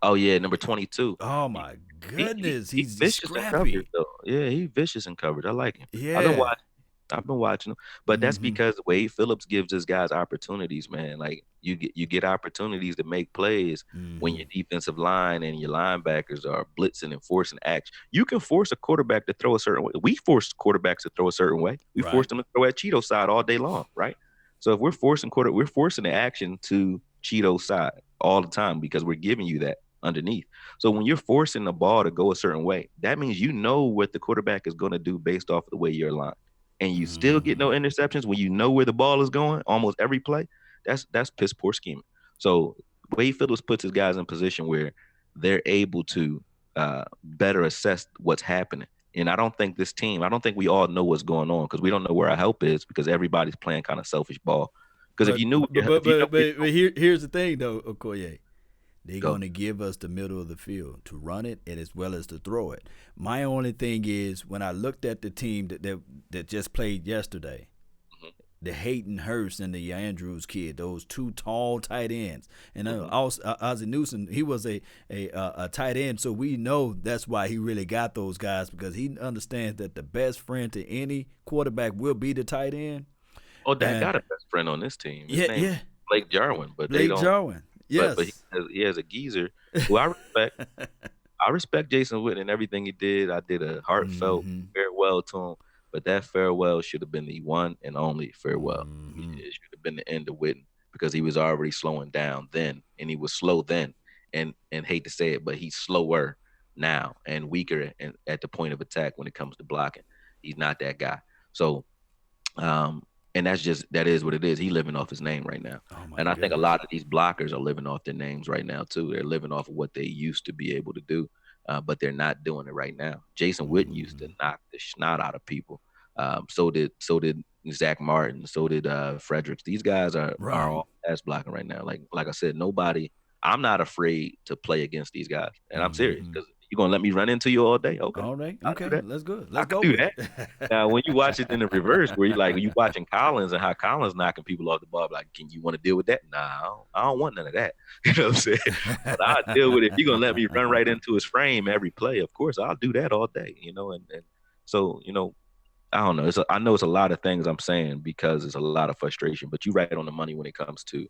Oh yeah, number 22. Oh my goodness, He he's vicious in coverage scrappy. though. Yeah, he vicious in coverage. I like him. I've been Yeah. watching. I've been watching him, but that's Mm-hmm. because Wade Phillips gives his guys opportunities, man. Like you get opportunities to make plays when Mm-hmm. your defensive line and your linebackers are blitzing and forcing action. You can force a quarterback to throw a certain way. We force quarterbacks to throw a certain way. We force Right. them to throw at Cheeto side all day long, right? So if we're we're forcing the action to Cheeto side all the time because we're giving you that underneath. So when you're forcing the ball to go a certain way, that means you know what the quarterback is going to do based off of the way you're aligned. And you still get Mm-hmm. no interceptions when you know where the ball is going almost every play. That's piss poor scheming. So Wade Phillips puts his guys in position where they're able to better assess what's happening. And I don't think we all know what's going on because we don't know where our help is because everybody's playing kind of selfish ball. Because But if you know, here's the thing though, Okoye. They're go. going to give us the middle of the field to run it and as well as to throw it. My only thing is when I looked at the team that just played yesterday, Mm-hmm. the Hayden Hurst and the Andrews kid, those two tall tight ends, and Mm-hmm. also Ozzie Newsom, he was a tight end, so we know that's why he really got those guys because he understands that the best friend to any quarterback will be the tight end. Oh, Dak And got a best friend on this team. His yeah, name is yeah, Blake Jarwin, but they Blake don't. Jarwin, But yes. he has a geezer who I respect. I respect Jason Witten and everything he did. I did a heartfelt Mm-hmm. farewell to him, but that farewell should have been the one and only farewell. Mm-hmm. It should have been the end of Witten because he was already slowing down then, and he was slow then, and hate to say it, but he's slower now and weaker and at the point of attack when it comes to blocking. He's not that guy. So um, and that is what it is. He living off his name right now. Oh my And I think a goodness. lot of these blockers are living off their names right now too. They're living off of what they used to be able to do, but they're not doing it right now. Jason Witten used to Mm-hmm. knock the snot out of people. So did Zach Martin. So did Fredericks. These guys are Right. all pass blocking right now. Like I said, nobody. I'm not afraid to play against these guys, and I'm serious Mm-hmm. because you're gonna let me run into you all day. Okay, All right. I'll do Okay. that. Let's go. I Let's could go do with that. it. Now, when you watch it in the reverse, where you watching Collins and how Collins knocking people off the ball, like, can you want to deal with that? Nah, I don't want none of that. You know what I'm saying? But I'll deal with it. If you're gonna let me run right into his frame every play, of course I'll do that all day. And so I don't know. I know it's a lot of things I'm saying because it's a lot of frustration. But you right on the money when it comes to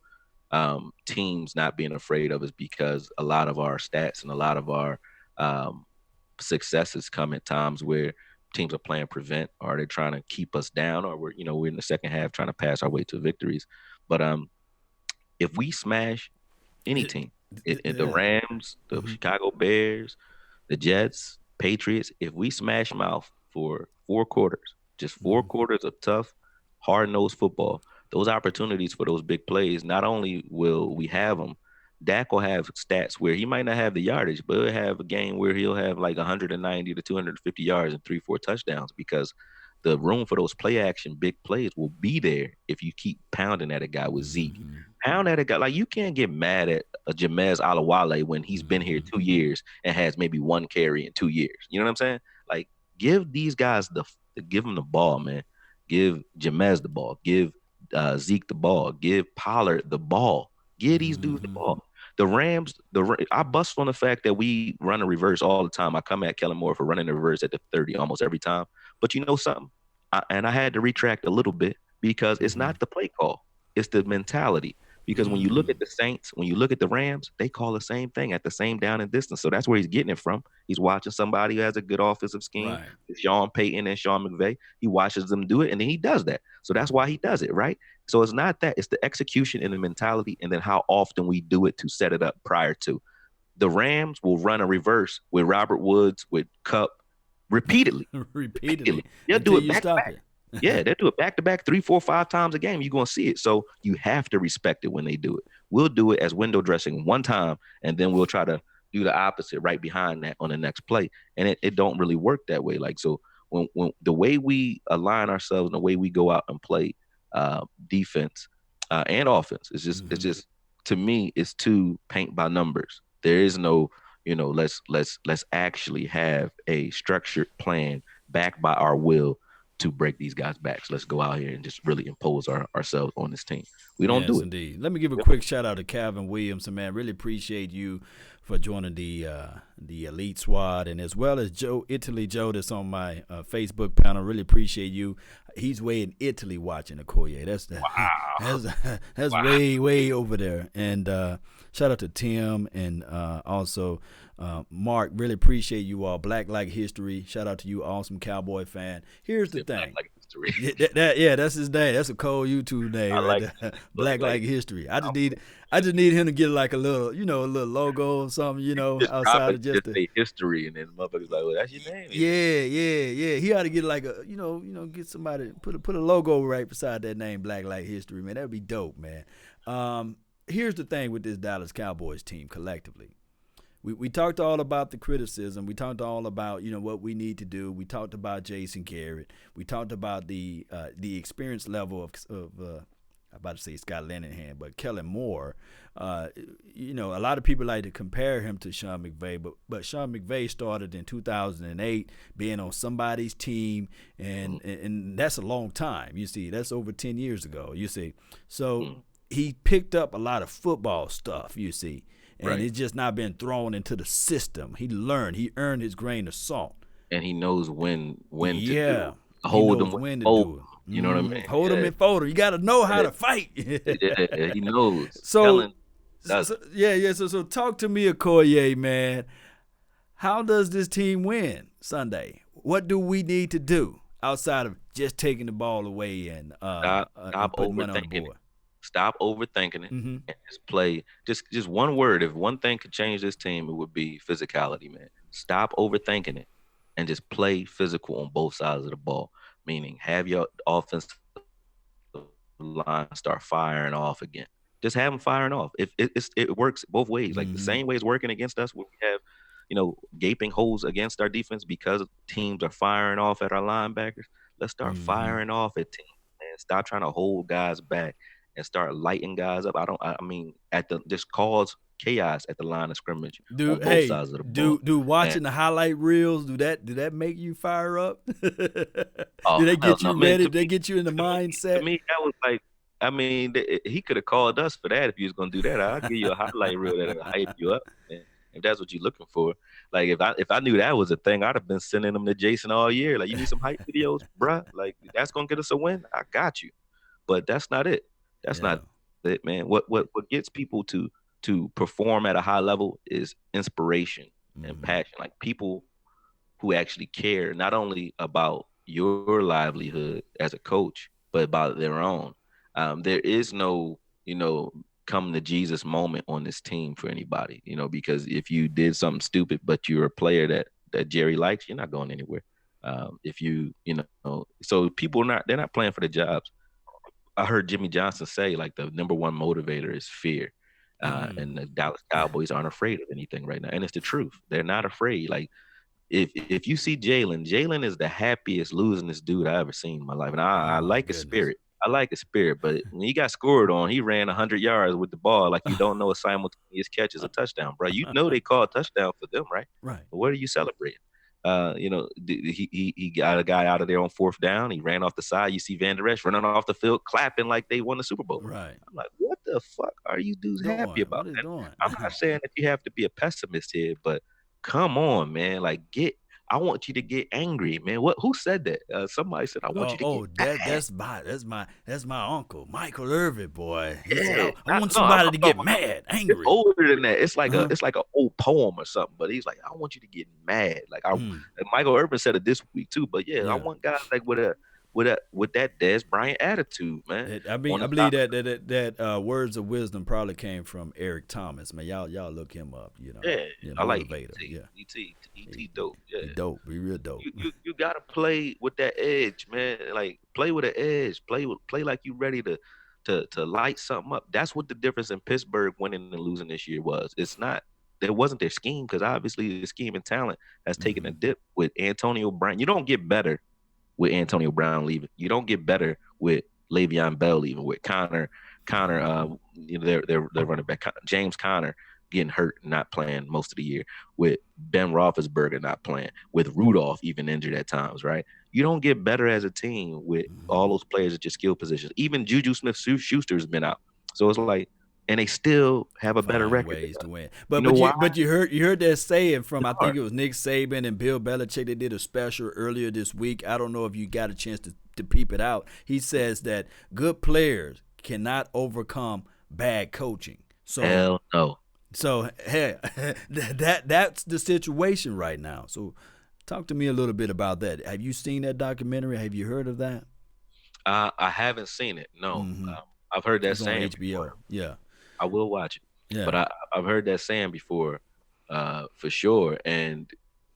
teams not being afraid of us because a lot of our stats and a lot of our um, successes come at times where teams are playing prevent or they're trying to keep us down or we're in the second half trying to pass our way to victories. But if we smash any team, the Yeah. Rams, the Mm-hmm. Chicago Bears, the Jets, Patriots, if we smash them out for 4 quarters, just four Mm-hmm. quarters of tough, hard-nosed football, those opportunities for those big plays, not only will we have them, Dak will have stats where he might not have the yardage, but he'll have a game where he'll have like 190 to 250 yards and 3, 4 touchdowns because the room for those play action big plays will be there if you keep pounding at a guy with Zeke. Mm-hmm. Pound at a guy like you can't get mad at a Jamez Alawale when he's been here Mm-hmm. 2 years and has maybe one carry in 2 years. You know what I'm saying? Like give these guys give them the ball, man. Give Jamez the ball. Give Zeke the ball. Give Pollard the ball. Give these dudes the Mm-hmm. ball. The Rams, I bust on the fact that we run a reverse all the time. I come at Kellen Moore for running the reverse at the 30 almost every time. But you know something? I had to retract a little bit because it's Mm-hmm. not the play call, it's the mentality. Because when you look Mm. at the Saints, when you look at the Rams, they call the same thing at the same down and distance. So that's where he's getting it from. He's watching somebody who has a good offensive scheme, Right. Sean Payton and Sean McVay. He watches them do it, and then he does that. So that's why he does it, right? So it's not that; it's the execution and the mentality, and then how often we do it to set it up prior to. The Rams will run a reverse with Robert Woods, with Cup, repeatedly. Repeatedly Repeatedly. They'll do until it you back to stop back. it. Yeah, they'll do it back to back 3, 4, 5 times a game. You're going to see it. So you have to respect it when they do it. We'll do it as window dressing one time, and then we'll try to do the opposite right behind that on the next play. And it don't really work that way. Like, so when the way we align ourselves and the way we go out and play defense and offense, it's Mm-hmm. just, to me, it's too paint by numbers. There is no, let's actually have a structured plan backed by our will to break these guys' backs. Let's go out here and just really impose ourselves on this team. We don't Yes, do it. indeed. Let me give a quick shout out to Calvin Williamson, man. Really appreciate you for joining the elite squad, and as well as Joe Joe that's on my Facebook panel. Really appreciate you. He's way in Italy watching Okoye. Wow. That's Wow. way over there. And shout out to Tim and also Mark. Really appreciate you all. Black Like History. Shout out to you, awesome Cowboy fan. Here's the thing. Like history. Yeah, that's his name. That's a cold YouTube name right there. Black like history. I just need him to get like a little logo or something, just outside of just say history, and then motherfuckers like, well, that's your name. Yeah. He ought to get like a get somebody put a logo right beside that name, Black Like History, man. That'd be dope, man. Here's the thing with this Dallas Cowboys team collectively. We talked all about the criticism. We talked all about what we need to do. We talked about Jason Garrett. We talked about the experience level of I'm about to say Scott Linehan, but Kellen Moore. A lot of people like to compare him to Sean McVay, but Sean McVay started in 2008 being on somebody's team, and that's a long time. You see, that's over 10 years ago. You see, so he picked up a lot of football stuff. You see. And it's just not been thrown into the system. He earned his grain of salt. And he knows when to do. Hold him when to do it. You know what I mean? Hold him and fold him. You got to know how to fight. Yeah, he knows. So talk to me, Okoye, man. How does this team win Sunday? What do we need to do outside of just taking the ball away and putting money on the board? Stop overthinking it and just play. Just one word. If one thing could change this team, it would be physicality, man. Stop overthinking it and just play physical on both sides of the ball. Meaning, have your offensive line start firing off again. Just have them firing off. If it works both ways. Like the same way it's working against us when we have, gaping holes against our defense because teams are firing off at our linebackers. Let's start firing off at teams, man. Stop trying to hold guys back and start lighting guys up. Just cause chaos at the line of scrimmage on both sides of the ball. Do watching the highlight reels, do that make you fire up? Do they get you ready? Did they get you in the mindset? To me, that was like, he could have called us for that if he was going to do that. I'll give you a highlight reel that'll hype you up, man, if that's what you're looking for. Like, if I knew that was a thing, I'd have been sending them to Jason all year. Like, you need some hype videos, bruh? Like, that's going to get us a win? I got you. But that's not it. That's not it, man. What gets people to perform at a high level is inspiration and passion. Like people who actually care not only about your livelihood as a coach, but about their own. There is no, come to Jesus moment on this team for anybody, because if you did something stupid, but you're a player that Jerry likes, you're not going anywhere. So people they're not playing for the jobs. I heard Jimmy Johnson say like the number one motivator is fear. And the Dallas Cowboys aren't afraid of anything right now. And it's the truth. They're not afraid. Like if you see Jalen is the happiest losingest dude I ever seen in my life. And I like his spirit. I like his spirit. But when he got scored on, he ran 100 yards with the ball like you don't know a simultaneous catch is a touchdown, bro. You know they call a touchdown for them, right? Right. But what are you celebrating? He got a guy out of there on fourth down. He ran off the side. You see Van Der Esch running off the field, clapping like they won the Super Bowl. Right. I'm like, what the fuck are you dudes happy about? I'm not saying that you have to be a pessimist here, but come on, man. Like, I want you to get angry, man. Who said that? Somebody said, I want you to get mad. That's my uncle, Michael Irvin, boy. Yeah, I want somebody to get mad, angry. It's older than that. It's like an old poem or something. But he's like, I want you to get mad. Like Michael Irvin said it this week too. But I want guys like with that Dez Bryant attitude, man. I believe that words of wisdom probably came from Eric Thomas, man. Y'all look him up, I like motivator. ET dope. Yeah. He dope. He real dope. You gotta play with that edge, man. Like play with an edge. Play like you ready to light something up. That's what the difference in Pittsburgh winning and losing this year was. It wasn't their scheme, because obviously the scheme and talent has taken a dip with Antonio Brown. You don't get better with Antonio Brown leaving. You don't get better with Le'Veon Bell leaving, with Connor, their running back, James Conner getting hurt and not playing most of the year, with Ben Roethlisberger not playing, with Rudolph even injured at times, right? You don't get better as a team with all those players at your skill positions. Even Juju Smith-Schuster's been out. So it's like, and they still have a better Find record. ways to win. You But know but why? you heard that saying from, It's I think hard. it was Nick Saban and Bill Belichick. They did a special earlier this week. I don't know if you got a chance to peep it out. He says that good players cannot overcome bad coaching. Hell no. So hey, that's the situation right now. So talk to me a little bit about that. Have you seen that documentary? Have you heard of that? I haven't seen it. No. Mm-hmm. I've heard that It's on saying HBO. before. Yeah. I will watch it. Yeah. But I've heard that saying before, for sure. And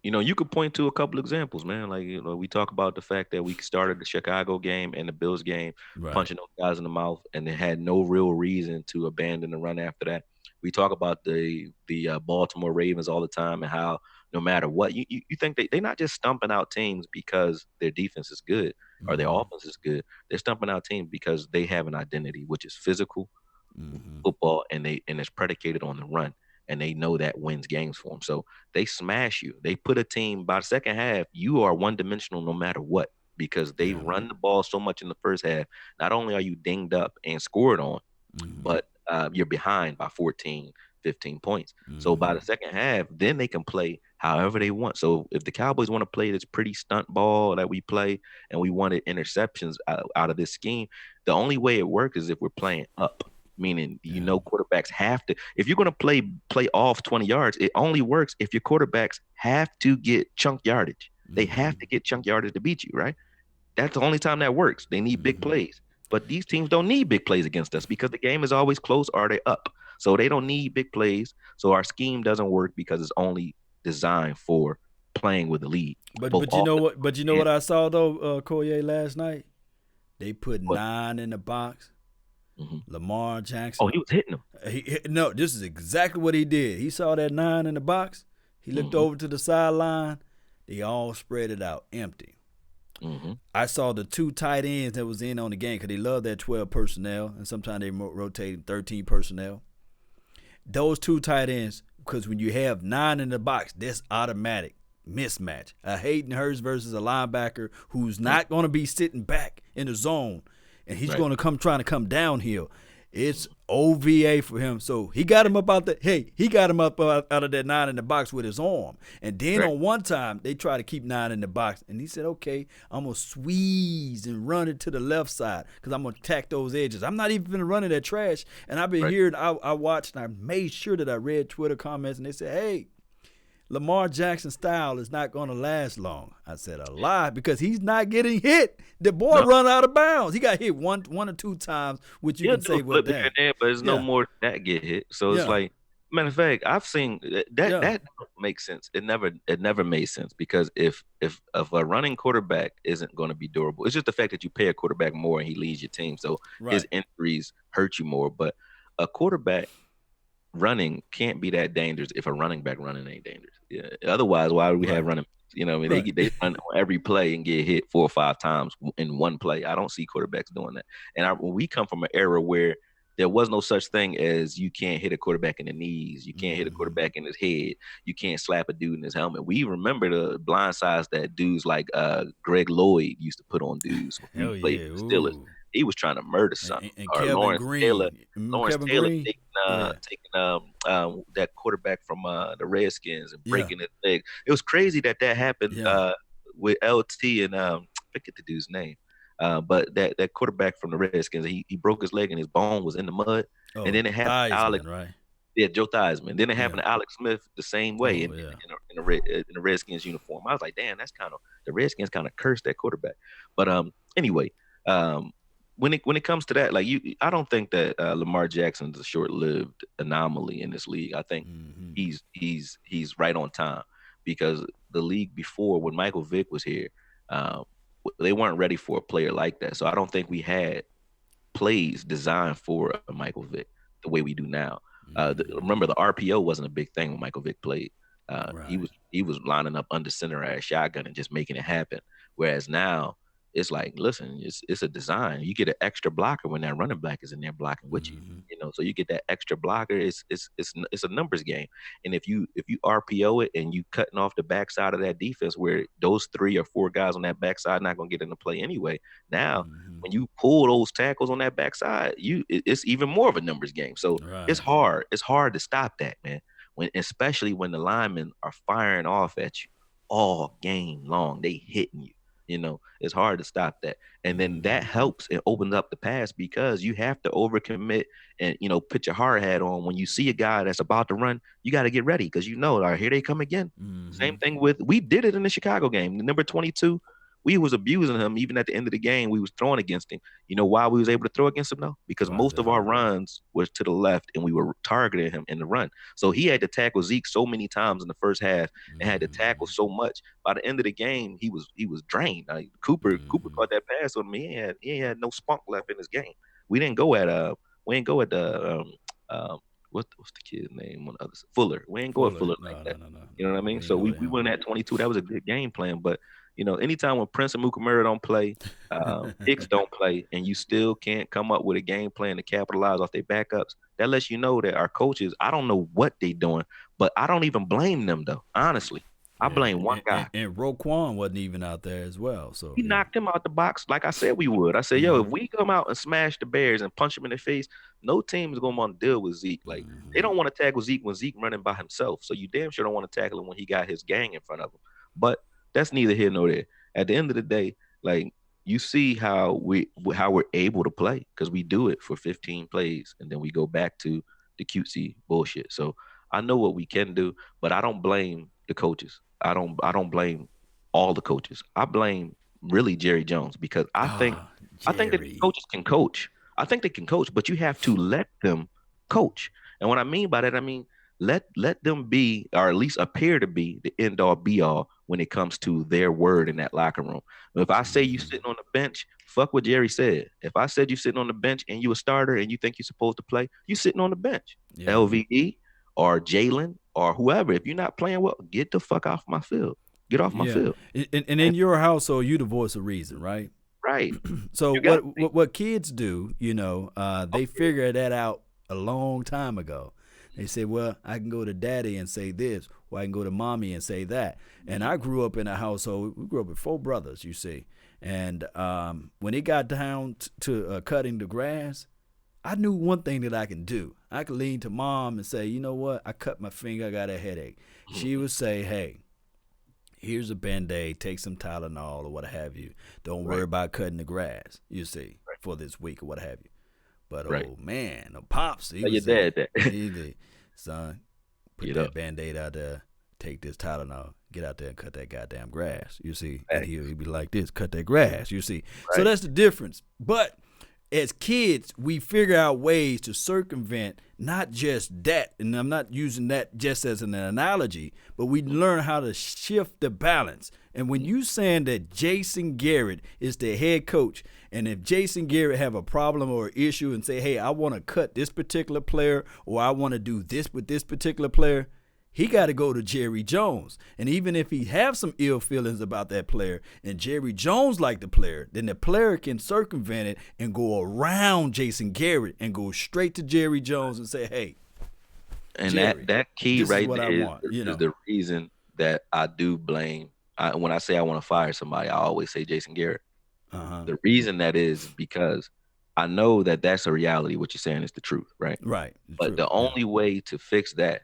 you could point to a couple examples, man. Like, we talk about the fact that we started the Chicago game and the Bills game Right. punching those guys in the mouth, and they had no real reason to abandon the run after that. We talk about the Baltimore Ravens all the time, and how no matter what, you think they're not just stumping out teams because their defense is good or their offense is good. They're stumping out teams because they have an identity, which is physical football, and it's predicated on the run, and they know that wins games for them. So they smash you. They put a team by the second half, you are one dimensional no matter what, because they Yeah. run the ball so much in the first half. Not only are you dinged up and scored on, but you're behind by 14, 15 points. So by the second half, then they can play however they want. So if the Cowboys want to play this pretty stunt ball that we play, and we wanted interceptions out of this scheme, the only way it works is if we're playing up. Meaning, quarterbacks have to. If you're going to play off 20 yards, it only works if your quarterbacks have to get chunk yardage. They have to get chunk yardage to beat you, right? That's the only time that works. They need big plays. But these teams don't need big plays against us because the game is always close or they up. So they don't need big plays. So our scheme doesn't work because it's only designed for playing with the lead. But you know what? But you know what I saw though, Collier, last night? They put 9 in the box. Lamar Jackson. Oh, he was hitting them. No, this is exactly what he did. He saw that 9 in the box. He looked over to the sideline. They all spread it out, empty. I saw the 2 tight ends that was in on the game because they love that 12 personnel, and sometimes they rotate 13 personnel. Those 2 tight ends, because when you have 9 in the box, that's automatic mismatch. A Hayden Hurst versus a linebacker who's not going to be sitting back in the zone, and he's going to come trying to come downhill. It's OVA for him. So he got him up out of that 9 in the box with his arm. And then on one time, they try to keep 9 in the box. And he said, okay, I'm going to squeeze and run it to the left side because I'm going to attack those edges. I'm not even going to run that trash. And I've been hearing, I watched and I made sure that I read Twitter comments, and they said, hey, Lamar Jackson's style is not going to last long. I said a lie because he's not getting hit. The boy run out of bounds. He got hit one or 2 times, which you can say what that. But there's no more that get hit. So it's like, matter of fact, I've seen that makes sense. It never made sense because if a running quarterback isn't going to be durable, it's just the fact that you pay a quarterback more and he leads your team, so his injuries hurt you more. But a quarterback running can't be that dangerous if a running back running ain't dangerous. Yeah. Otherwise, why would we have running? They run on every play and get hit 4 or 5 times in one play. I don't see quarterbacks doing that. And we come from an era where there was no such thing as you can't hit a quarterback in the knees. You can't hit a quarterback in his head. You can't slap a dude in his helmet. We remember the blind sides that dudes like Greg Lloyd used to put on dudes when he played for the Steelers. He was trying to murder something. And or Kevin Lawrence Green. Taylor, Green? taking that quarterback from the Redskins and breaking his leg. It was crazy that happened with LT and I forget the dude's name. But that quarterback from the Redskins, he broke his leg and his bone was in the mud. And then it happened to Alex. Right? Yeah, Joe Theismann. Then it happened to Alex Smith the same way in the Redskins uniform. I was like, damn, the Redskins kind of cursed that quarterback. But anyway, when it comes to that, like I don't think that Lamar Jackson's a short-lived anomaly in this league. I think he's right on time because the league before, when Michael Vick was here, they weren't ready for a player like that. So I don't think we had plays designed for a Michael Vick the way we do now. Remember, the RPO wasn't a big thing when Michael Vick played. He was lining up under center at a shotgun and just making it happen. Whereas now it's like, listen, it's a design. You get an extra blocker when that running back is in there blocking with you. Mm-hmm. So you get that extra blocker. It's a numbers game. And if you RPO it and you cutting off the backside of that defense where those 3 or 4 guys on that backside not gonna get into play anyway. Now, Mm-hmm. when you pull those tackles on that backside, it's even more of a numbers game. So it's Right. hard. It's hard to stop that, man. Especially when the linemen are firing off at you all game long, they hitting you. It's hard to stop that. And then that Mm-hmm. helps and opens up the pass because you have to overcommit and, put your hard hat on. When you see a guy that's about to run, you got to get ready because all right, here they come again. Mm-hmm. Same thing we did it in the Chicago game. The number 22, we was abusing him even at the end of the game. We was throwing against him. You know why we was able to throw against him though? Because Why is most of that? our runs was to the left and we were targeting him in the run. So he had to tackle Zeke so many times in the first half and had to tackle Mm-hmm. so much. By the end of the game, he was drained. Cooper Mm-hmm. caught that pass on me. He had no spunk left in his game. We didn't go at the what's the kid's name on the other side? Fuller. We ain't go at Fuller. Fuller like No, that. no, no, no, You know what I no. mean? We ain't So go we to him. went at 22. That was a good game plan. But anytime when Prince and Mukamura don't play, Hicks don't play, and you still can't come up with a game plan to capitalize off their backups, that lets you know that our coaches, I don't know what they doing, but I don't even blame them though. Honestly, I Yeah, blame one guy. and Roquan wasn't even out there as well. So We yeah. knocked him out the box like I said we would. I said, yo, if Mm-hmm. we come out and smash the Bears and punch them in the face, no team is going to want to deal with Zeke. Like, they Mm-hmm. don't want to tackle Zeke when Zeke running by himself. So you damn sure don't want to tackle him when he got his gang in front of him. But that's neither here nor there. At the end of the day, like, you see how we're able to play because we do it for 15 plays and then we go back to the cutesy bullshit. So I know what we can do, but I don't blame the coaches. I don't blame all the coaches. I blame really Jerry Jones because I think Ah, I think that these Jerry. coaches can coach. I think they can coach, but you have to let them coach. And what I mean by that, I mean let them be, or at least appear to be, the end all be all when it comes to their word in that locker room. If I say you Mm-hmm. sitting on the bench, fuck what Jerry said. If I said you sitting on the bench and you a starter and you think you're supposed to play, you sitting on the bench. Yeah. LVE or Jalen or whoever. If you're not playing well, get the fuck off my field. Get off my Yeah. field. And And in your household, you the voice of reason, right? right. So You got to be. what kids do, they figure that out a long time ago. They say, well, I can go to daddy and say this, or I can go to mommy and say that. And I grew up in a household. We grew up with 4 brothers, you see. And when it got down to cutting the grass, I knew one thing that I can do. I could lean to mom and say, you know what? I cut my finger. I got a headache. She would say, hey, here's a Band-Aid, take some Tylenol or what have you. Don't worry Right. about cutting the grass, you see, for this week or what have you. But Right. oh man, the pops, he Tell your was say, dad that. son, put Get that up. Band-Aid out there, take this Tylenol, get out there and cut that goddamn grass, you see. And Hey, he'd be like this, cut that grass, you see. So right. that's the difference. But as kids, we figure out ways to circumvent not just that, and I'm not using that just as an analogy, but we learn how to shift the balance. And when you saying that Jason Garrett is the head coach, and if Jason Garrett have a problem or issue and say, hey, I want to cut this particular player or I want to do this with this particular player, he got to go to Jerry Jones. And even if he have some ill feelings about that player and Jerry Jones like the player, then the player can circumvent it and go around Jason Garrett and go straight to Jerry Jones and say, hey, And Jerry, that key this is right what I there is, want, is the reason that I do blame. When I say I want to fire somebody, I always say Jason Garrett. Uh-huh. The reason that is because I know that that's a reality. What you're saying is the truth, right? Right. But True. the Yeah. only way to fix that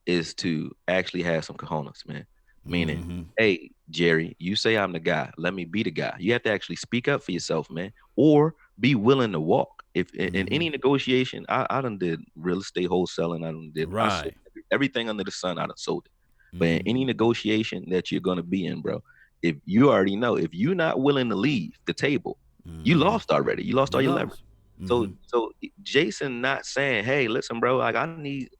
is to actually have some cojones, man. Meaning, Mm-hmm. hey, Jerry, you say I'm the guy. Let me be the guy. You have to actually speak up for yourself, man, or be willing to walk. If in Mm-hmm. any negotiation, I done did real estate wholesaling. I sold Right. everything under the sun. I done sold it. But in Mm-hmm. any negotiation that you're gonna be in, bro, if you already know, if you're not willing to leave the table, you Mm-hmm. lost already. You lost You all your leverage. lost. So Mm-hmm. so Jason not saying, hey, listen, bro, like I need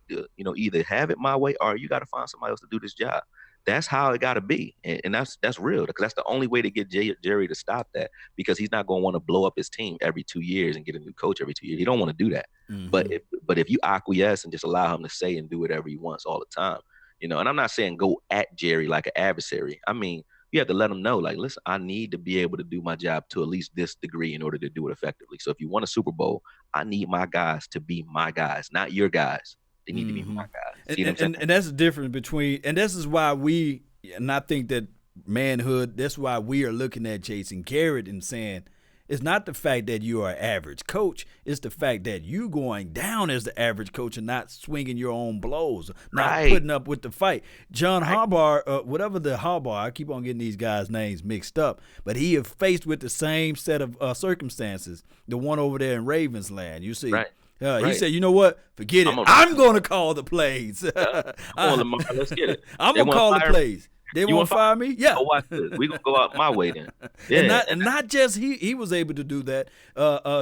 to, either have it my way or you got to find somebody else to do this job. That's how it got to be, and that's real because that's the only way to get Jerry to stop that because he's not going to want to blow up his team every 2 years and get a new coach every 2 years. He don't want to do that. But Mm-hmm. if you acquiesce and just allow him to say and do whatever he wants all the time, and I'm not saying go at Jerry like an adversary. I mean, You have to let them know, like, listen, I need to be able to do my job to at least this degree in order to do it effectively. So if you want a Super Bowl, I need my guys to be my guys, not your guys. They need to be my guys. See what I'm saying? And that's the difference between, and this is why and I think that manhood, that's why we are looking at Jason Garrett and saying, it's not the fact that you are an average coach. It's the fact that you going down as the average coach and not swinging your own blows, not putting up with the fight. John Harbaugh, whatever the Harbaugh, I keep on getting these guys' names mixed up, but he is faced with the same set of circumstances, the one over there in Ravens land. You see, he said, you know what? Forget it. I'm going to call the plays. Let's get it. I'm going to call the plays. They want to fire me? Yeah. Oh, watch this. We're going to go out my way then. Yeah. And not just he was able to do that.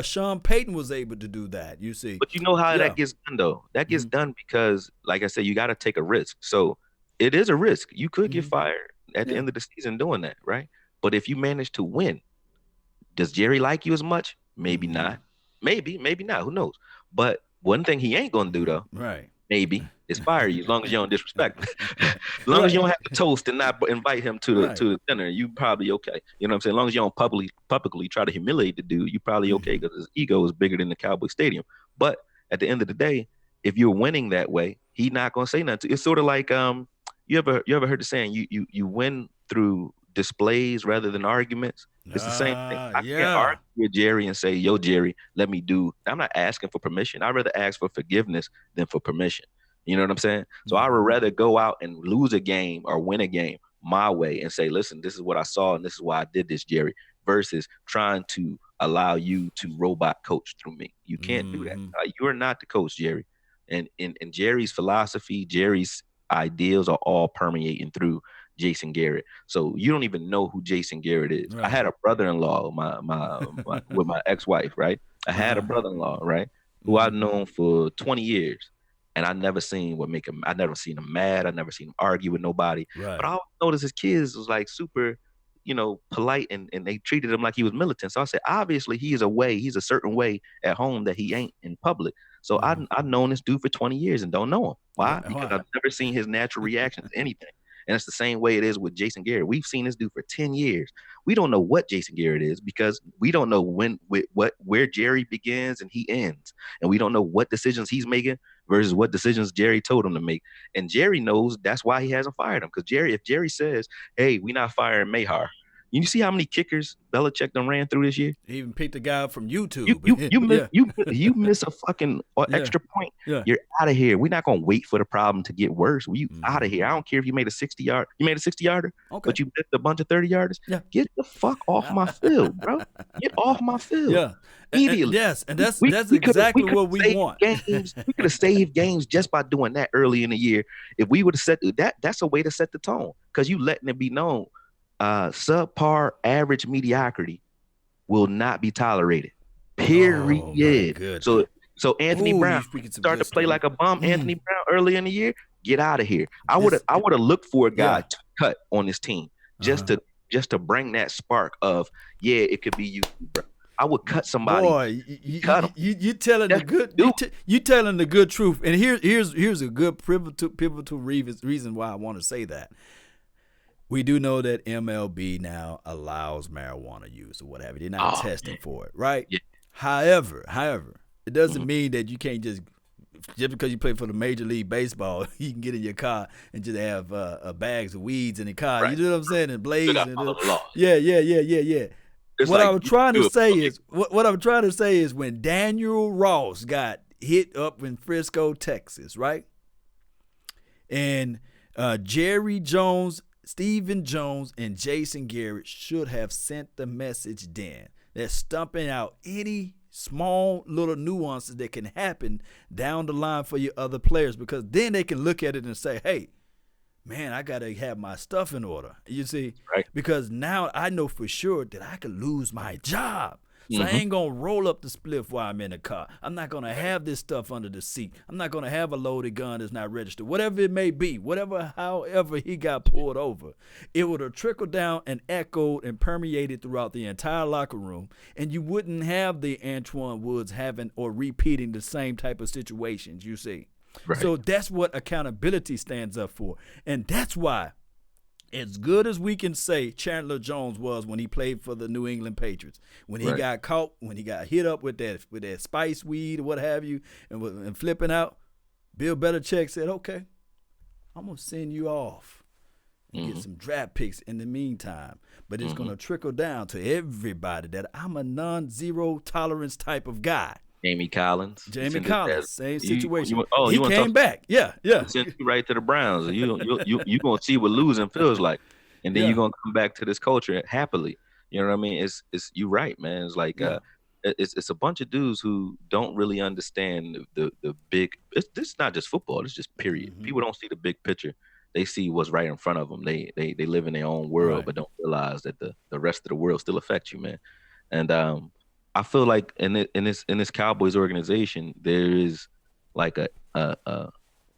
Sean Payton was able to do that, you see. But you know how that gets done, though? That gets done because, like I said, you got to take a risk. So it is a risk. You could get fired at the end of the season doing that, right? But if you manage to win, does Jerry like you as much? Maybe not. Maybe not. Who knows? But one thing he ain't going to do, though. Right. Maybe it's fire you as long as you don't disrespect. As long as you don't have to toast and not invite him to the dinner, you probably okay. You know what I'm saying? As long as you don't publicly try to humiliate the dude, you probably okay because his ego is bigger than the Cowboys stadium. But at the end of the day, if you're winning that way, he's not gonna say nothing. It's sort of like you ever heard the saying you win through displays rather than arguments. It's the same thing. I can't argue with Jerry and say, yo, Jerry, let me do. I'm not asking for permission. I'd rather ask for forgiveness than for permission. You know what I'm saying? So I would rather go out and lose a game or win a game my way and say, listen, this is what I saw and this is why I did this, Jerry, versus trying to allow you to robot coach through me. You can't do that. You're not the coach, Jerry. And Jerry's philosophy, Jerry's ideals are all permeating through Jason Garrett. So you don't even know who Jason Garrett is. Right. I had a brother-in-law, my with my ex-wife, right? I had a brother-in-law, right, who I've known for 20 years. And I never seen I never seen him mad. I never seen him argue with nobody. Right. But I always noticed his kids was like super, polite and they treated him like he was militant. So I said, obviously he's a certain way at home that he ain't in public. So I've known this dude for 20 years and don't know him. Why? Because I've never seen his natural reaction to anything. And it's the same way it is with Jason Garrett. We've seen this dude for 10 years. We don't know what Jason Garrett is because we don't know where Jerry begins and he ends. And we don't know what decisions he's making versus what decisions Jerry told him to make. And Jerry knows that's why he hasn't fired him. Because if Jerry says, hey, we're not firing Mayhar, you see how many kickers Belichick done ran through this year? He even picked a guy from YouTube. You miss a fucking extra point. Yeah. You're out of here. We're not gonna wait for the problem to get worse. You out of here. I don't care if you made a 60-yard. You made a 60-yarder, but you missed a bunch of 30-yarders. Yeah. Get the fuck off my field, bro. Get off my field. Yeah. Immediately. And that's exactly what we want. We could have saved games just by doing that early in the year. If we would have set that's a way to set the tone because you letting it be known. Subpar average mediocrity will not be tolerated. Period. So Anthony Brown started to play like a bum. Anthony Brown early in the year, get out of here. I would have looked for a guy to cut on this team just to bring that spark of it could be you, bro. I would cut somebody. Boy, you telling the good. You telling the good truth. And here's a good pivotal reason why I want to say that. We do know that MLB now allows marijuana use or whatever. They're not testing for it, right? Yeah. However, it doesn't mean that you can't just because you play for the Major League Baseball, you can get in your car and just have bags of weeds in the car. Right. You know what I'm saying? And blaze. Yeah. What I'm trying to say is when Daniel Ross got hit up in Frisco, Texas, right? And Jerry Jones, Stephen Jones, and Jason Garrett should have sent the message then that stumping out any small little nuances that can happen down the line for your other players, because then they can look at it and say, hey, man, I got to have my stuff in order. You see? Right. Because now I know for sure that I could lose my job. So I ain't going to roll up the spliff while I'm in the car. I'm not going to have this stuff under the seat. I'm not going to have a loaded gun that's not registered. Whatever it may be, however he got pulled over, it would have trickled down and echoed and permeated throughout the entire locker room, and you wouldn't have the Antoine Woods having or repeating the same type of situations, you see. Right. So that's what accountability stands up for. And that's why as good as we can say Chandler Jones was when he played for the New England Patriots, when he got caught, when he got hit up with that spice weed or what have you, and flipping out, Bill Belichick said, "Okay, I'm gonna send you off and get some draft picks in the meantime, but it's gonna trickle down to everybody that I'm a non-zero tolerance type of guy." Jamie Collins, same situation. He came back. Yeah. Sent you right to the Browns. You gonna see what losing feels like, and then you're gonna come back to this culture happily. You know what I mean? It's you right, man. It's like it's a bunch of dudes who don't really understand the big. This is not just football. It's just period. People don't see the big picture. They see what's right in front of them. They live in their own world, but don't realize that the rest of the world still affects you, man. And I feel like in this Cowboys organization, there is like a